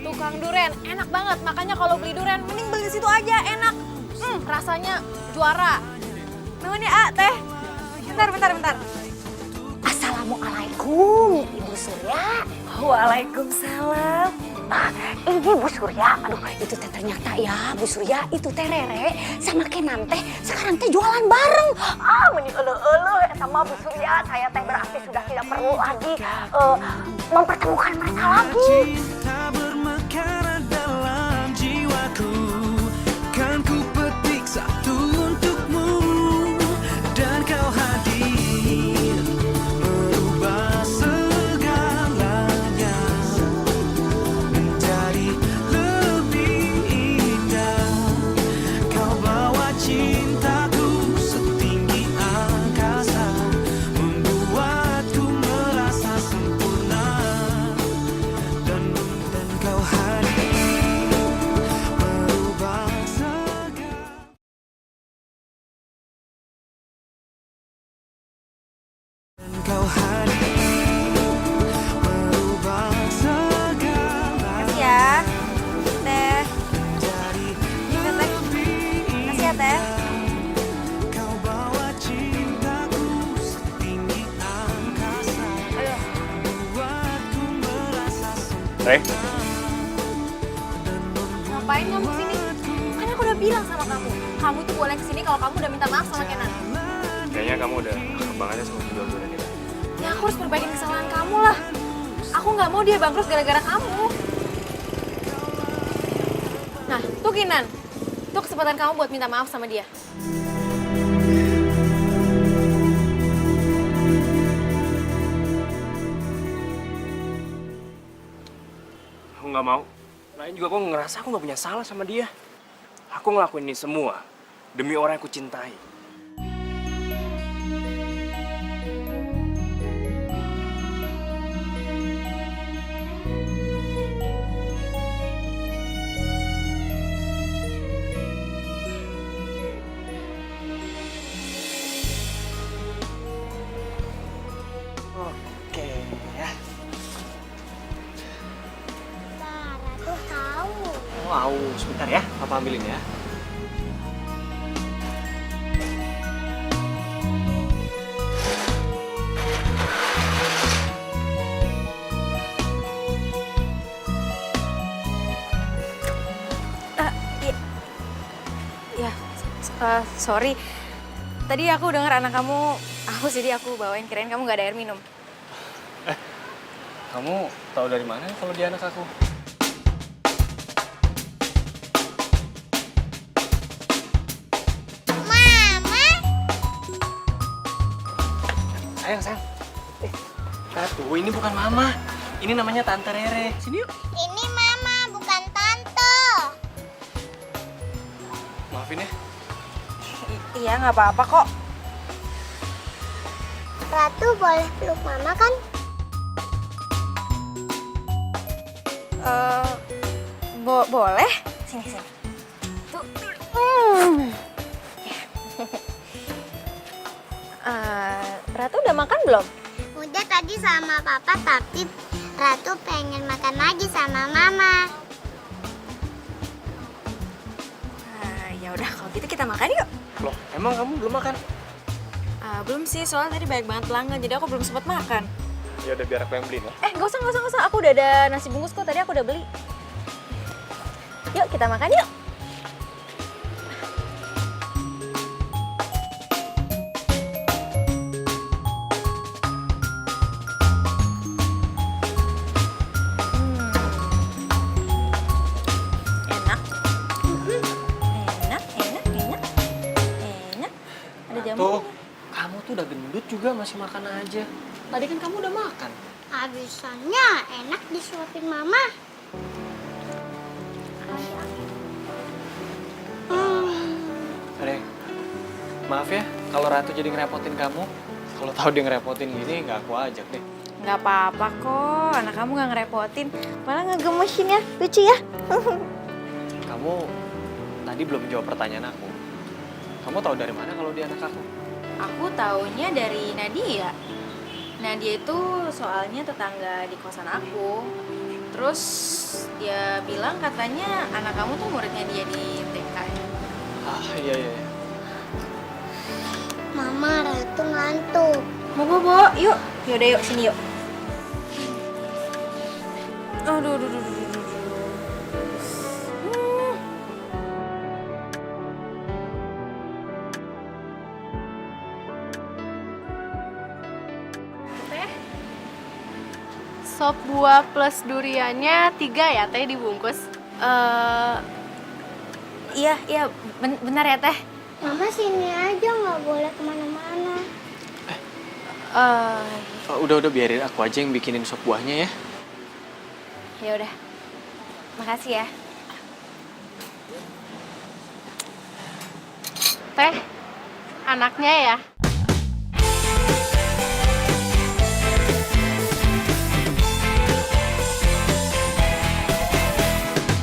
Tukang duren, enak banget. Makanya kalau beli duren, mending beli di situ aja, enak. Rasanya juara. Nuhun ya, Teh. Bentar. Assalamualaikum, Ibu Surya. Waalaikumsalam. Ini Bu Surya, aduh itu teh ternyata ya Bu Surya, itu teh Rere sama Kenan teh sekarang teh jualan bareng. Mending sama Bu Surya, saya teh berarti sudah tidak perlu lagi mempertemukan mereka lagi. Cinta bermekaran dalam jiwaku, kan ku petik satu untukmu, dan kau hadir merubah segalanya menjadi lebih indah. Kau bawa cintaku setinggi angkasa, membuatku merasa sempurna, dan kau hadir merubah kau hadir merubah segala. Makasih ya, Teh. Ini Teh. Makasih ya, Teh. Kau bawa cintaku setinggi angkasa, membuatku merasa Rey, Ngapain kamu kesini? Kan aku udah bilang sama kamu. Kamu tuh boleh kesini kalau kamu udah minta maaf sama Kenan. kayaknya kamu udah banget sama penjual durian kita. Ya aku harus perbaikin kesalahan kamu lah. Aku nggak mau dia bangkrut gara-gara kamu. Nah, tuh Kinan. Tuh kesempatan kamu buat minta maaf sama dia. Aku nggak mau. Lain juga aku ngerasa aku nggak punya salah sama dia. Aku ngelakuin ini semua demi orang yang aku cintai. Oke ya. Ratu tahu. Wow, sebentar ya, Papa ambilin ya. Sorry. Tadi aku dengar anak kamu haus, jadi aku bawain, kirain kamu nggak ada air minum. Kamu tahu dari mana kalau dia anak aku? Mama. Sayang. Ratu, ini bukan Mama. Ini namanya Tante Rere. Sini yuk. Ini Mama, bukan Tante. Maafin ya. Iya, nggak apa-apa kok. Ratu boleh peluk Mama kan? Boleh. Sini. Tuh. Ratu udah makan belum? Udah tadi sama Papa, tapi Ratu pengen makan lagi sama Mama. Ya udah, kalau gitu kita makan yuk. Loh, emang kamu belum makan? Belum sih, soalnya tadi banyak banget pelanggan, jadi aku belum sempat makan. Ya udah biar aku yang beliin ya. Nggak usah. Aku udah ada nasi bungkus kok, tadi aku udah beli. Yuk, kita makan yuk. Enak. Ada jamu. Tuh, kamu tuh udah gendut juga masih makan aja. Tadi kan kamu udah makan. Habisannya enak disuapin Mama. Rere, maaf ya kalau Ratu jadi ngerepotin kamu. Kalau tahu dia ngerepotin gini, nggak aku ajak deh. Nggak apa-apa kok, anak kamu nggak ngerepotin. Malah ngegemesin ya, lucu ya. Kamu tadi belum jawab pertanyaan aku. Kamu tahu dari mana kalau dia anak aku? Aku taunya dari Nadia. Nadia itu soalnya tetangga di kosan aku. Terus dia bilang katanya anak kamu tuh muridnya dia di TK. Iya. Mama, Ratu ngantuk. Mau bobo, yuk. Yaudah yuk, sini yuk. Aduh. Sop buah plus duriannya 3 ya teh dibungkus. Iya, benar ya teh. Mama sini aja, nggak boleh kemana-mana. Udah biarin aku aja yang bikinin sop buahnya ya. Ya udah. Makasih ya. Teh, anaknya ya.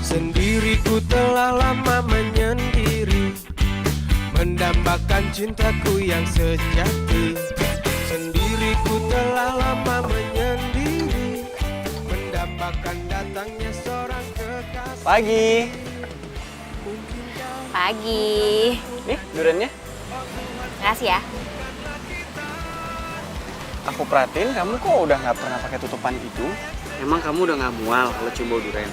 Sendiriku telah lama menyendiri, mendambakan cintaku yang sejati. Sendiriku telah lama menyendiri, mendambakan datangnya seorang kekasih. Pagi. Pagi. Nih, duriannya. Makasih ya. Aku perhatiin kamu kok udah nggak pernah pakai tutupan hidung. Emang kamu udah nggak mual kalau cium bau durian?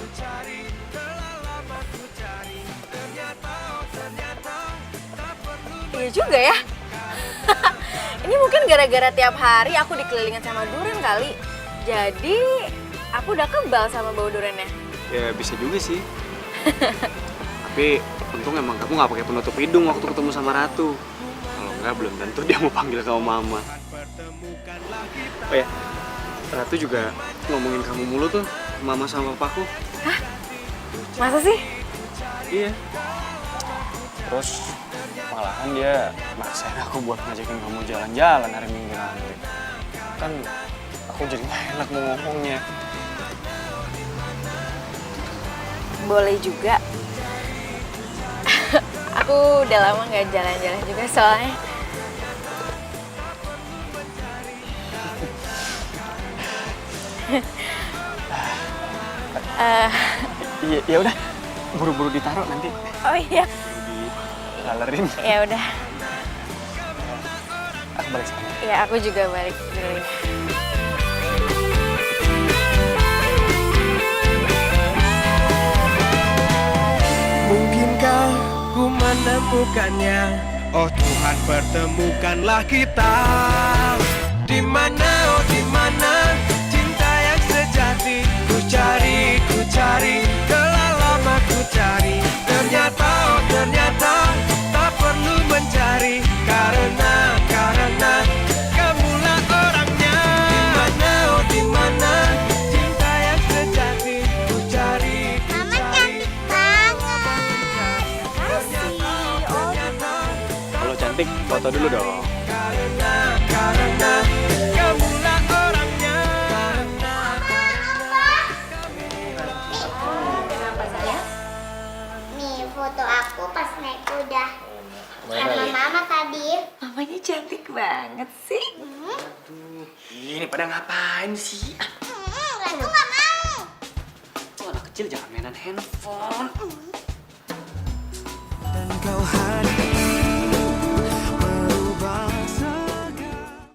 Iya juga ya. Ini mungkin gara-gara tiap hari aku dikelilingin sama durian kali. Jadi aku udah kebal sama bau duriannya. Ya bisa juga sih. Tapi untung emang kamu nggak pakai penutup hidung waktu ketemu sama Ratu. Kalau nggak belum tentu dia mau panggil kamu mama. Oh ya, Ratu juga ngomongin kamu mulu tuh, mama sama papaku. Hah? Masa sih? Iya. Terus malahan dia maksain aku buat ngajakin kamu jalan-jalan hari Minggu nanti. Kan aku jadi gak enak mau ngomongnya. Boleh juga. Aku udah lama gak jalan-jalan juga soalnya. Ya udah, buru-buru ditaruh nanti. Oh iya. Lalerin. Ya udah. Aku balik sana. Ya aku juga balik dulu. Mungkinkah ku menemukannya? Oh Tuhan, pertemukanlah kita. Di mana, oh di mana cinta yang sejati? Ku cari, telah lama ku cari. Ternyata, oh ternyata tak perlu mencari. Karena kamulah orangnya. Di mana, oh di mana cinta yang sejati? Ku cari. Mama cantik banget. Kalau cantik, foto dulu dong. Karena kamulah orangnya. Kenapa sayang? Nih foto aku pas naik kuda sama mama tadi. Mamanya cantik banget sih. Ini pada ngapain sih? Ratu nggak mau. Tuh anak kecil jangan mainan handphone. Dan kau hadir merubah segala.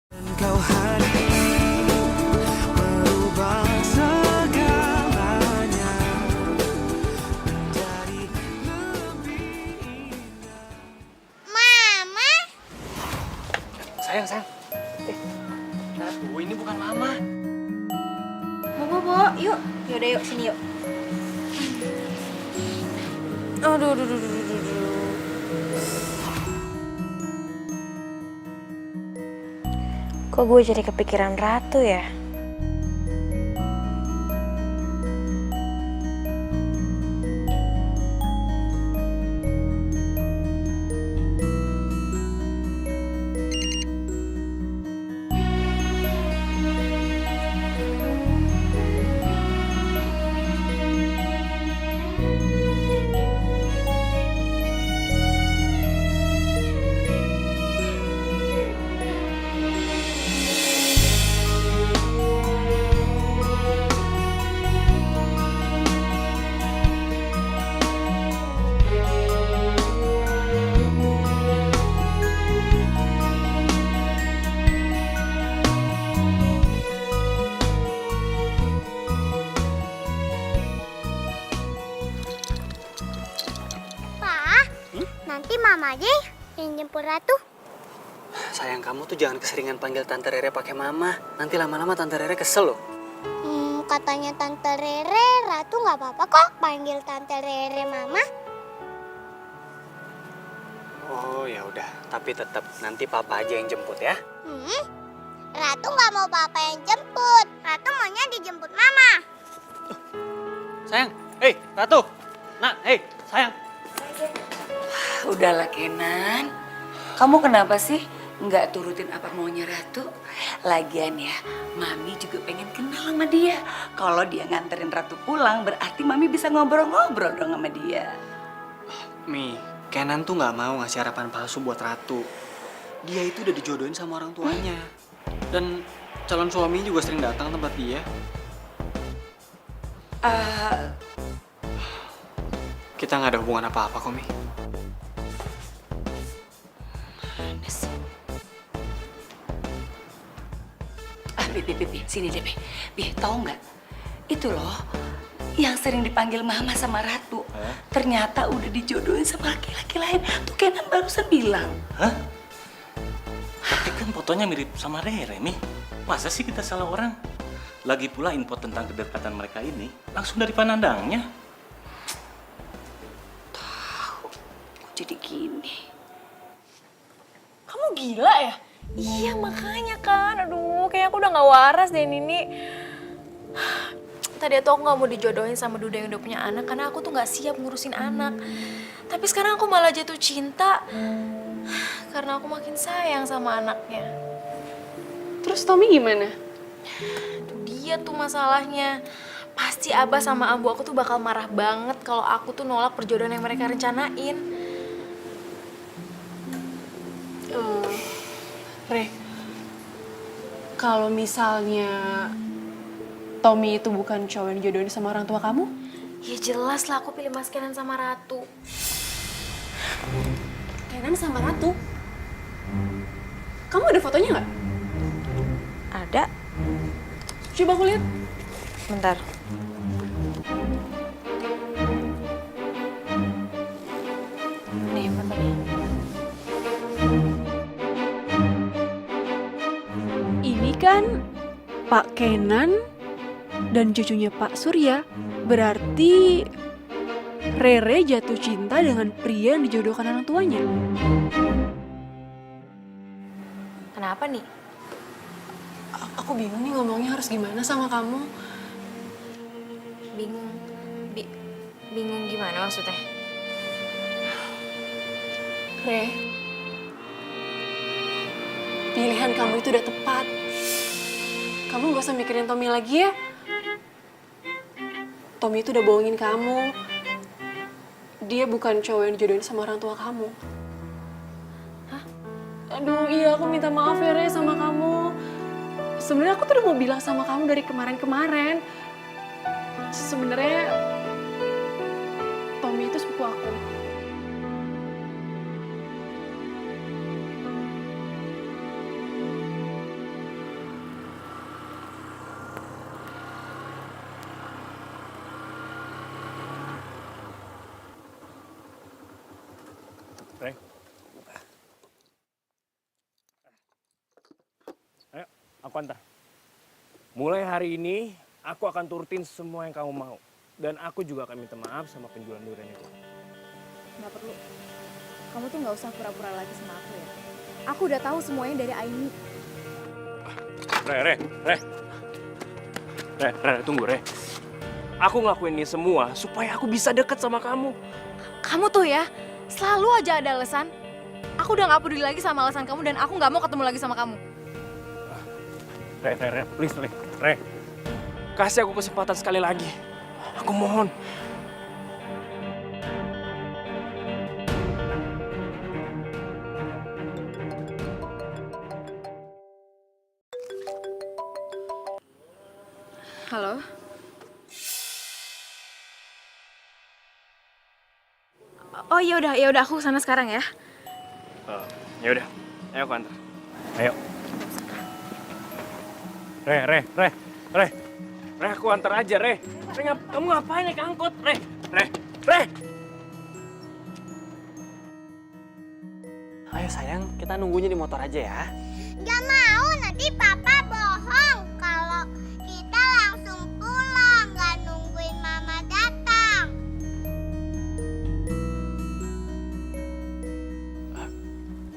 Dan kau hadir merubah segalanya menjadi lebih indah. Mama. Sayang. Ratu, ini bukan mama. Bobo, yuk. Yaudah yuk, sini yuk. Aduh. Kok gue jadi kepikiran Ratu ya? Nanti mama aja yang jemput Ratu. sayang kamu tuh jangan keseringan panggil Tante Rere pakai mama. Nanti lama-lama Tante Rere kesel loh. Katanya Tante Rere, Ratu nggak apa-apa kok panggil Tante Rere Mama. Oh ya udah, tapi tetap nanti papa aja yang jemput ya. Ratu nggak mau papa yang jemput. Ratu maunya dijemput Mama. Sayang, hei Ratu. Nak, hei sayang. Udahlah Kenan, kamu kenapa sih nggak turutin apa maunya Ratu? Lagian ya, Mami juga pengen kenal sama dia. Kalau dia nganterin Ratu pulang, berarti Mami bisa ngobrol-ngobrol dong sama dia. Mi, Kenan tuh nggak mau ngasih harapan palsu buat Ratu. Dia itu udah dijodohin sama orang tuanya. Dan calon suami juga sering datang tempat dia. Kita nggak ada hubungan apa-apa kok, Mi. Bi, sini deh, Bi, tahu nggak? Itu loh, yang sering dipanggil Mama sama Ratu, ternyata udah dijodohin sama laki-laki lain. Tuh Kenan barusan bilang. Hah? Tapi kan fotonya mirip sama Rere, Mi. Masa sih kita salah orang? Lagi pula info tentang kedekatan mereka ini langsung dari pandangnya. Tahu, jadi gini. Kamu gila ya? Iya makanya kan, aduh kayaknya aku udah gak waras deh Nini. Tadi tuh aku gak mau dijodohin sama Duda yang udah punya anak karena aku tuh gak siap ngurusin anak. Tapi sekarang aku malah jatuh cinta karena aku makin sayang sama anaknya. Terus Tommy gimana? Dia tuh masalahnya. Pasti Abah sama Ambu aku tuh bakal marah banget kalau aku tuh nolak perjodohan yang mereka rencanain. Re, kalau misalnya Tommy itu bukan cowok yang dijodohin sama orang tua kamu? Ya jelas lah aku pilih Mas Kenan sama Ratu. Kenan sama Ratu? Kamu ada fotonya nggak? Ada. Coba aku lihat. Bentar. Nih fotonya. Ini kan Pak Kenan dan cucunya Pak Surya. Berarti Rere jatuh cinta dengan pria yang dijodohkan orang tuanya. Kenapa nih? Aku bingung nih ngomongnya harus gimana sama kamu. Bingung. Bingung gimana maksudnya? Re, pilihan kamu itu udah tepat. Kamu gak usah mikirin Tommy lagi ya. Tommy itu udah bohongin kamu. Dia bukan cowok yang dijodohin sama orang tua kamu. Hah? Aduh iya aku minta maaf ya Re sama kamu. Sebenarnya aku tuh udah mau bilang sama kamu dari kemarin-kemarin. Sebenarnya Tommy itu sepupu aku. Re. Ayo, aku antar. Mulai hari ini, aku akan turutin semua yang kamu mau. Dan aku juga akan minta maaf sama penjualan durian itu. Nggak perlu. Kamu tuh nggak usah pura-pura lagi sama aku ya. Aku udah tahu semuanya dari Aini. Re, tunggu Re. Aku ngelakuin ini semua supaya aku bisa deket sama kamu. Kamu tuh ya, selalu aja ada alasan. Aku udah gak peduli lagi sama alasan kamu dan aku gak mau ketemu lagi sama kamu. Re, please, Re. Kasih aku kesempatan sekali lagi. Aku mohon. Halo? Oh ya udah aku kesana sekarang ya. Ya udah, ayo aku antar. Ayo. Re, aku antar aja, Re. Kamu ngapain naik angkot, Re? Ayo sayang, kita nunggunya di motor aja ya. Gak mau, nanti papa bohong kalau kita langsung pulang, gak nungguin mama datang.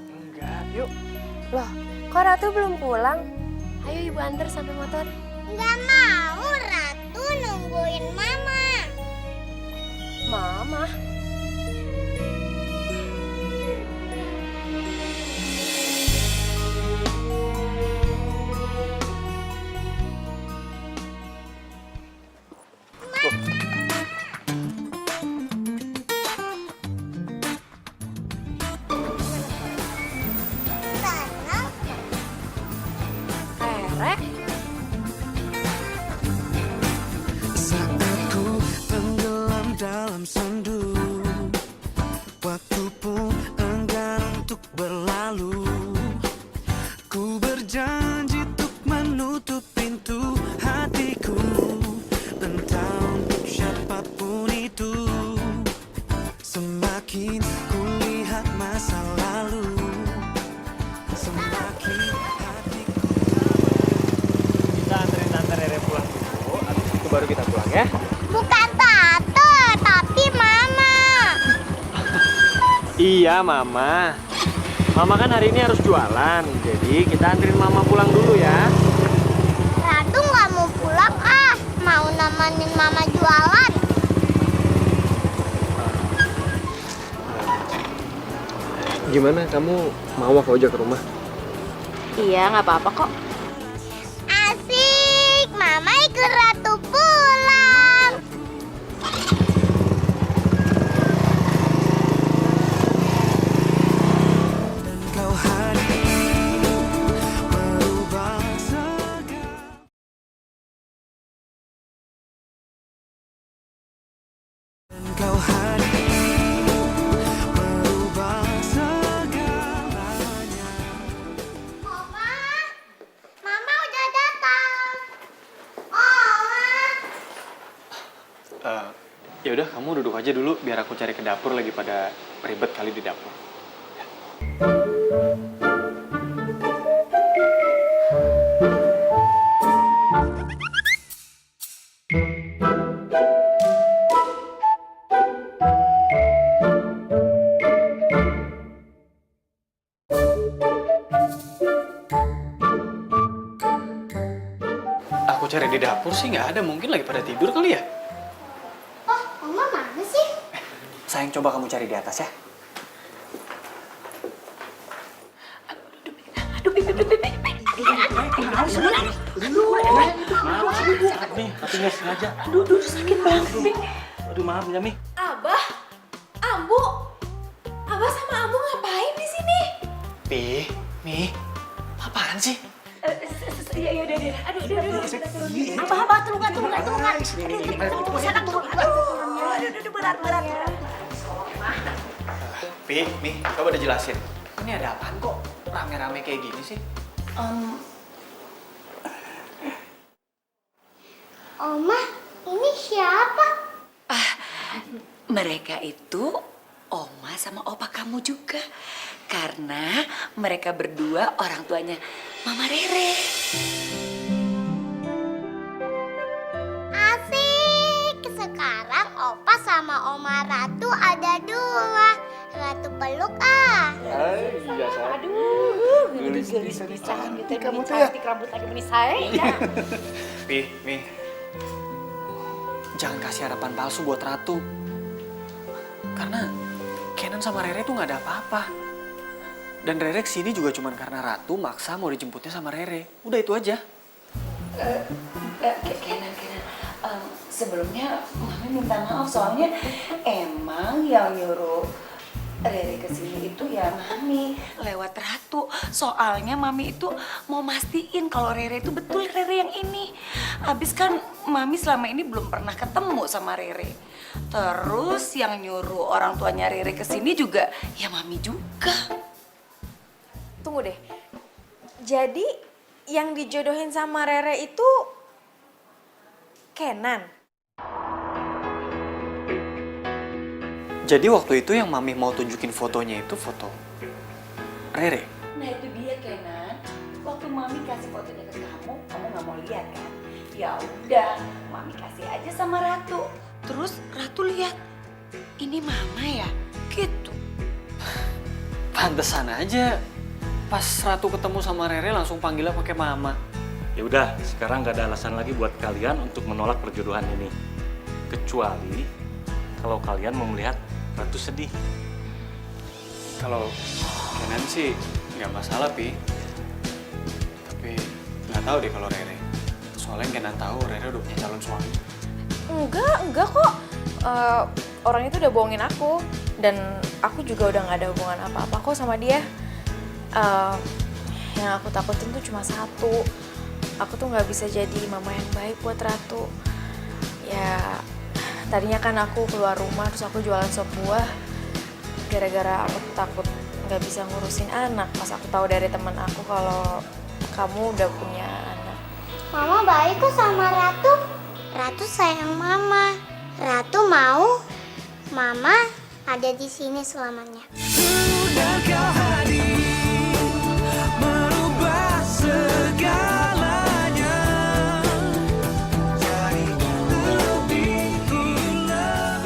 Enggak, yuk. Loh, kok Ratu belum pulang? Ayo ibu antar sampai motor. Gak mau, Ratu nungguin mama. Mama. Rere? Saat ku tenggelam dalam sendu, waktu pun enggan untuk berlalu. Ku berjanji untuk menutup pintu hatiku, entah untuk siapapun itu. Semakin ku lihat masa lalu, semakin hatiku. Kita anterin Tante Rere pulang dulu, habis itu baru kita pulang ya. Bukan Tante, tapi Mama. Iya, Mama. Mama kan hari ini harus jualan, jadi kita anterin Mama pulang dulu ya. Ratu nggak mau pulang mau nemenin Mama jualan. Gimana, kamu mau aku ajak ke rumah? Iya, nggak apa-apa kok. Asik, Mama ikut Ratu pulang. Kau hadir merubah segala. Kau hadir merubah segalanya. Mama udah datang. Ya udah, kamu duduk aja dulu biar aku cari ke dapur, lagi pada ribet kali di dapur. Aku cari di dapur sih nggak ada, mungkin lagi pada tidur kali ya. Oh, Mama mana sih? Sayang, coba kamu cari di atas ya. Maaf nih, tapi nggak sengaja. Aduh, sakit banget, Mi. Aduh, maaf ya, Mi. Abah, Ambu, Abah sama Ambu ngapain di sini? Mi, apaan sih? Iya, udah. Aduh. Abah, turun. Aduh, berat. Mi, coba udah jelasin. Ini ada apaan kok rame-rame kayak gini sih? Oma, ini siapa? Mereka itu Oma sama Opa kamu juga. Karena mereka berdua orang tuanya Mama Rere. Asik, sekarang Opa sama Oma Ratu ada dua. Ratu peluk Iya, sayang. Aduh, gelis-gelisan gitu. Kamu tuh ya. Rambut lagi menisai. Mi, jangan kasih harapan palsu buat Ratu. Karena Kenan sama Rere tuh nggak ada apa-apa. Dan Rere kesini juga cuman karena Ratu maksa mau dijemputnya sama Rere. Udah itu aja. Kenan. Sebelumnya Mami minta maaf soalnya emang yang nyuruh Rere kesini itu ya Mami lewat Ratu. Soalnya Mami itu mau mastiin kalau Rere itu betul Rere yang ini. Habis kan Mami selama ini belum pernah ketemu sama Rere. Terus yang nyuruh orang tuanya Rere kesini juga ya Mami juga. Tunggu deh. Jadi yang dijodohin sama Rere itu Kenan. Jadi waktu itu yang Mami mau tunjukin fotonya itu foto Rere? Nah itu dia Kenan. Waktu Mami kasih fotonya ke kamu nggak mau lihat kan? Ya udah, Mami kasih aja sama Ratu. Terus Ratu lihat, ini Mama ya, gitu. Pantesan aja pas Ratu ketemu sama Rere langsung panggilnya pakai mama. Ya udah, sekarang nggak ada alasan lagi buat kalian untuk menolak perjodohan ini. Kecuali kalau kalian mau melihat Ratu sedih. Kalau Kenan sih nggak masalah, Pi. Tapi nggak tahu deh kalau Rere. Soalnya Kenan tahu Rere udah punya calon suami. Enggak kok. Orang itu udah bohongin aku. Dan aku juga udah gak ada hubungan apa-apa kok sama dia. Yang aku takutin tuh cuma satu. Aku tuh gak bisa jadi mama yang baik buat Ratu. Ya, tadinya kan aku keluar rumah terus aku jualan sop buah. Gara-gara aku takut gak bisa ngurusin anak. Pas aku tahu dari teman aku kalau kamu udah punya anak. Mama baik kok sama Ratu. Ratu sayang Mama. Ratu mau Mama ada di sini selamanya. Sudah kau hadir, merubah segalanya. Jadi lebih indah.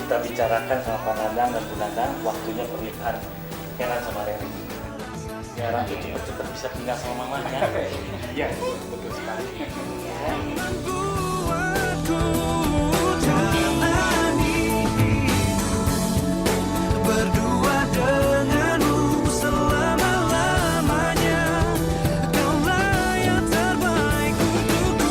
Kita bicarakan sama Pak Nandang dan Bu Nandang waktunya pernikahan Kenan sama Rere. Biar Ratu cepet-cepet bisa tinggal sama mamanya. Iya, betul sekali. Berdua denganmu selama-lamanya. Kaulah yang terbaik untukku.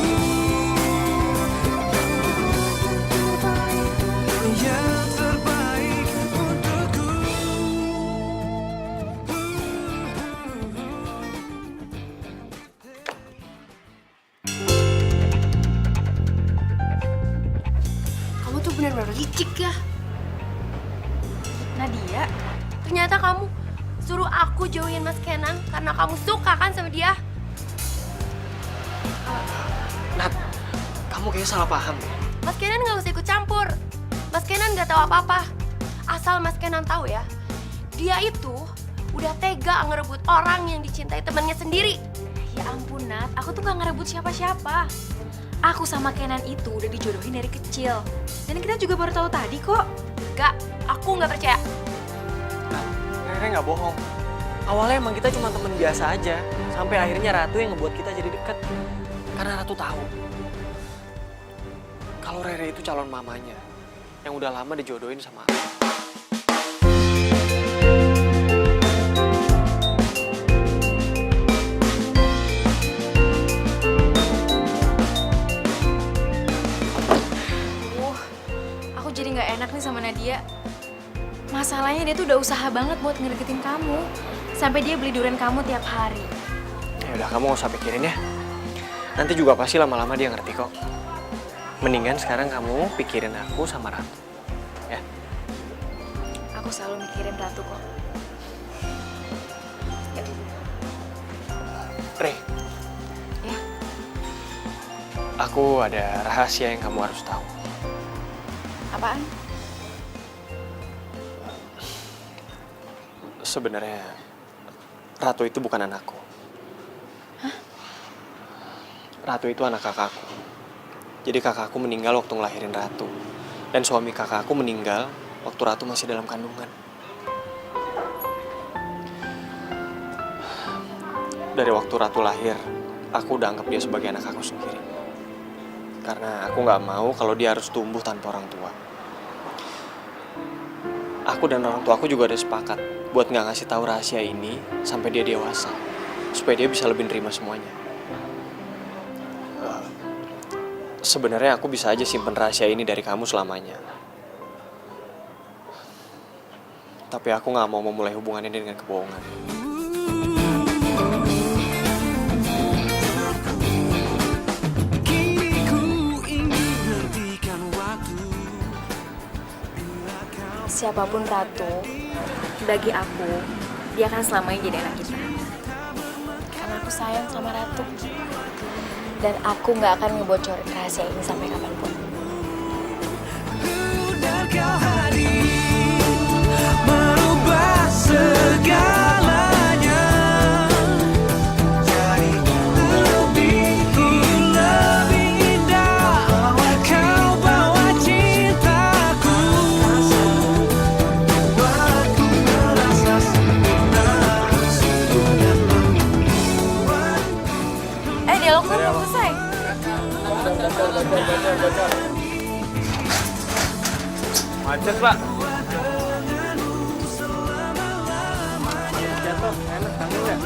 Yang terbaik untukku. Kamu tuh benar-benar licik ya. Nadia, Ternyata kamu suruh aku jauhin Mas Kenan karena kamu suka kan sama dia. Nat, kamu kayaknya salah paham deh. Mas Kenan gak usah ikut campur. Mas Kenan gak tahu apa-apa. Asal Mas Kenan tahu ya, dia itu udah tega ngerebut orang yang dicintai temannya sendiri. Ya ampun Nat, aku tuh gak ngerebut siapa-siapa. Aku sama Kenan itu udah dijodohin dari kecil. Dan kita juga baru tahu tadi kok. Gak, aku gak percaya. Nat, Rere nggak bohong. Awalnya emang kita cuma temen biasa aja. Sampai akhirnya Ratu yang ngebuat kita jadi deket. Karena Ratu tahu kalau Rere itu calon mamanya yang udah lama dijodohin sama aku. Aku jadi gak enak nih sama Nadia. Masalahnya dia tuh udah usaha banget buat ngedeketin kamu. Sampai dia beli durian kamu tiap hari. Ya udah, kamu nggak usah pikirin ya. Nanti juga pasti lama-lama dia ngerti kok. Mendingan sekarang kamu pikirin aku sama Ratu. Ya. Aku selalu mikirin Ratu kok. Re. Ya. Aku ada rahasia yang kamu harus tahu. Apaan? Sebenarnya Ratu itu bukan anakku. Hah? Ratu itu anak kakakku. Jadi kakakku meninggal waktu ngelahirin Ratu. Dan suami kakakku meninggal waktu Ratu masih dalam kandungan. Dari waktu Ratu lahir, aku udah anggap dia sebagai anak aku sendiri. Karena aku nggak mau kalau dia harus tumbuh tanpa orang tua. Aku dan orang tua aku juga udah sepakat buat nggak ngasih tahu rahasia ini sampai dia dewasa, supaya dia bisa lebih nerima semuanya. Sebenarnya aku bisa aja simpen rahasia ini dari kamu selamanya. Tapi aku nggak mau memulai hubungan ini dengan kebohongan. Siapapun Ratu, bagi aku, dia akan selamanya jadi anak kita. Karena aku sayang sama Ratu. Dan aku nggak akan ngebocorin rahasia ini sampai kapanpun. Udah kau hadir, merubah segalanya. Jadi lebih indah kau bawa cintaku, buatku merasa sempurna. Dialog lu belum selesai. Macet, Pak. Jatuh, enak, tanggung ya?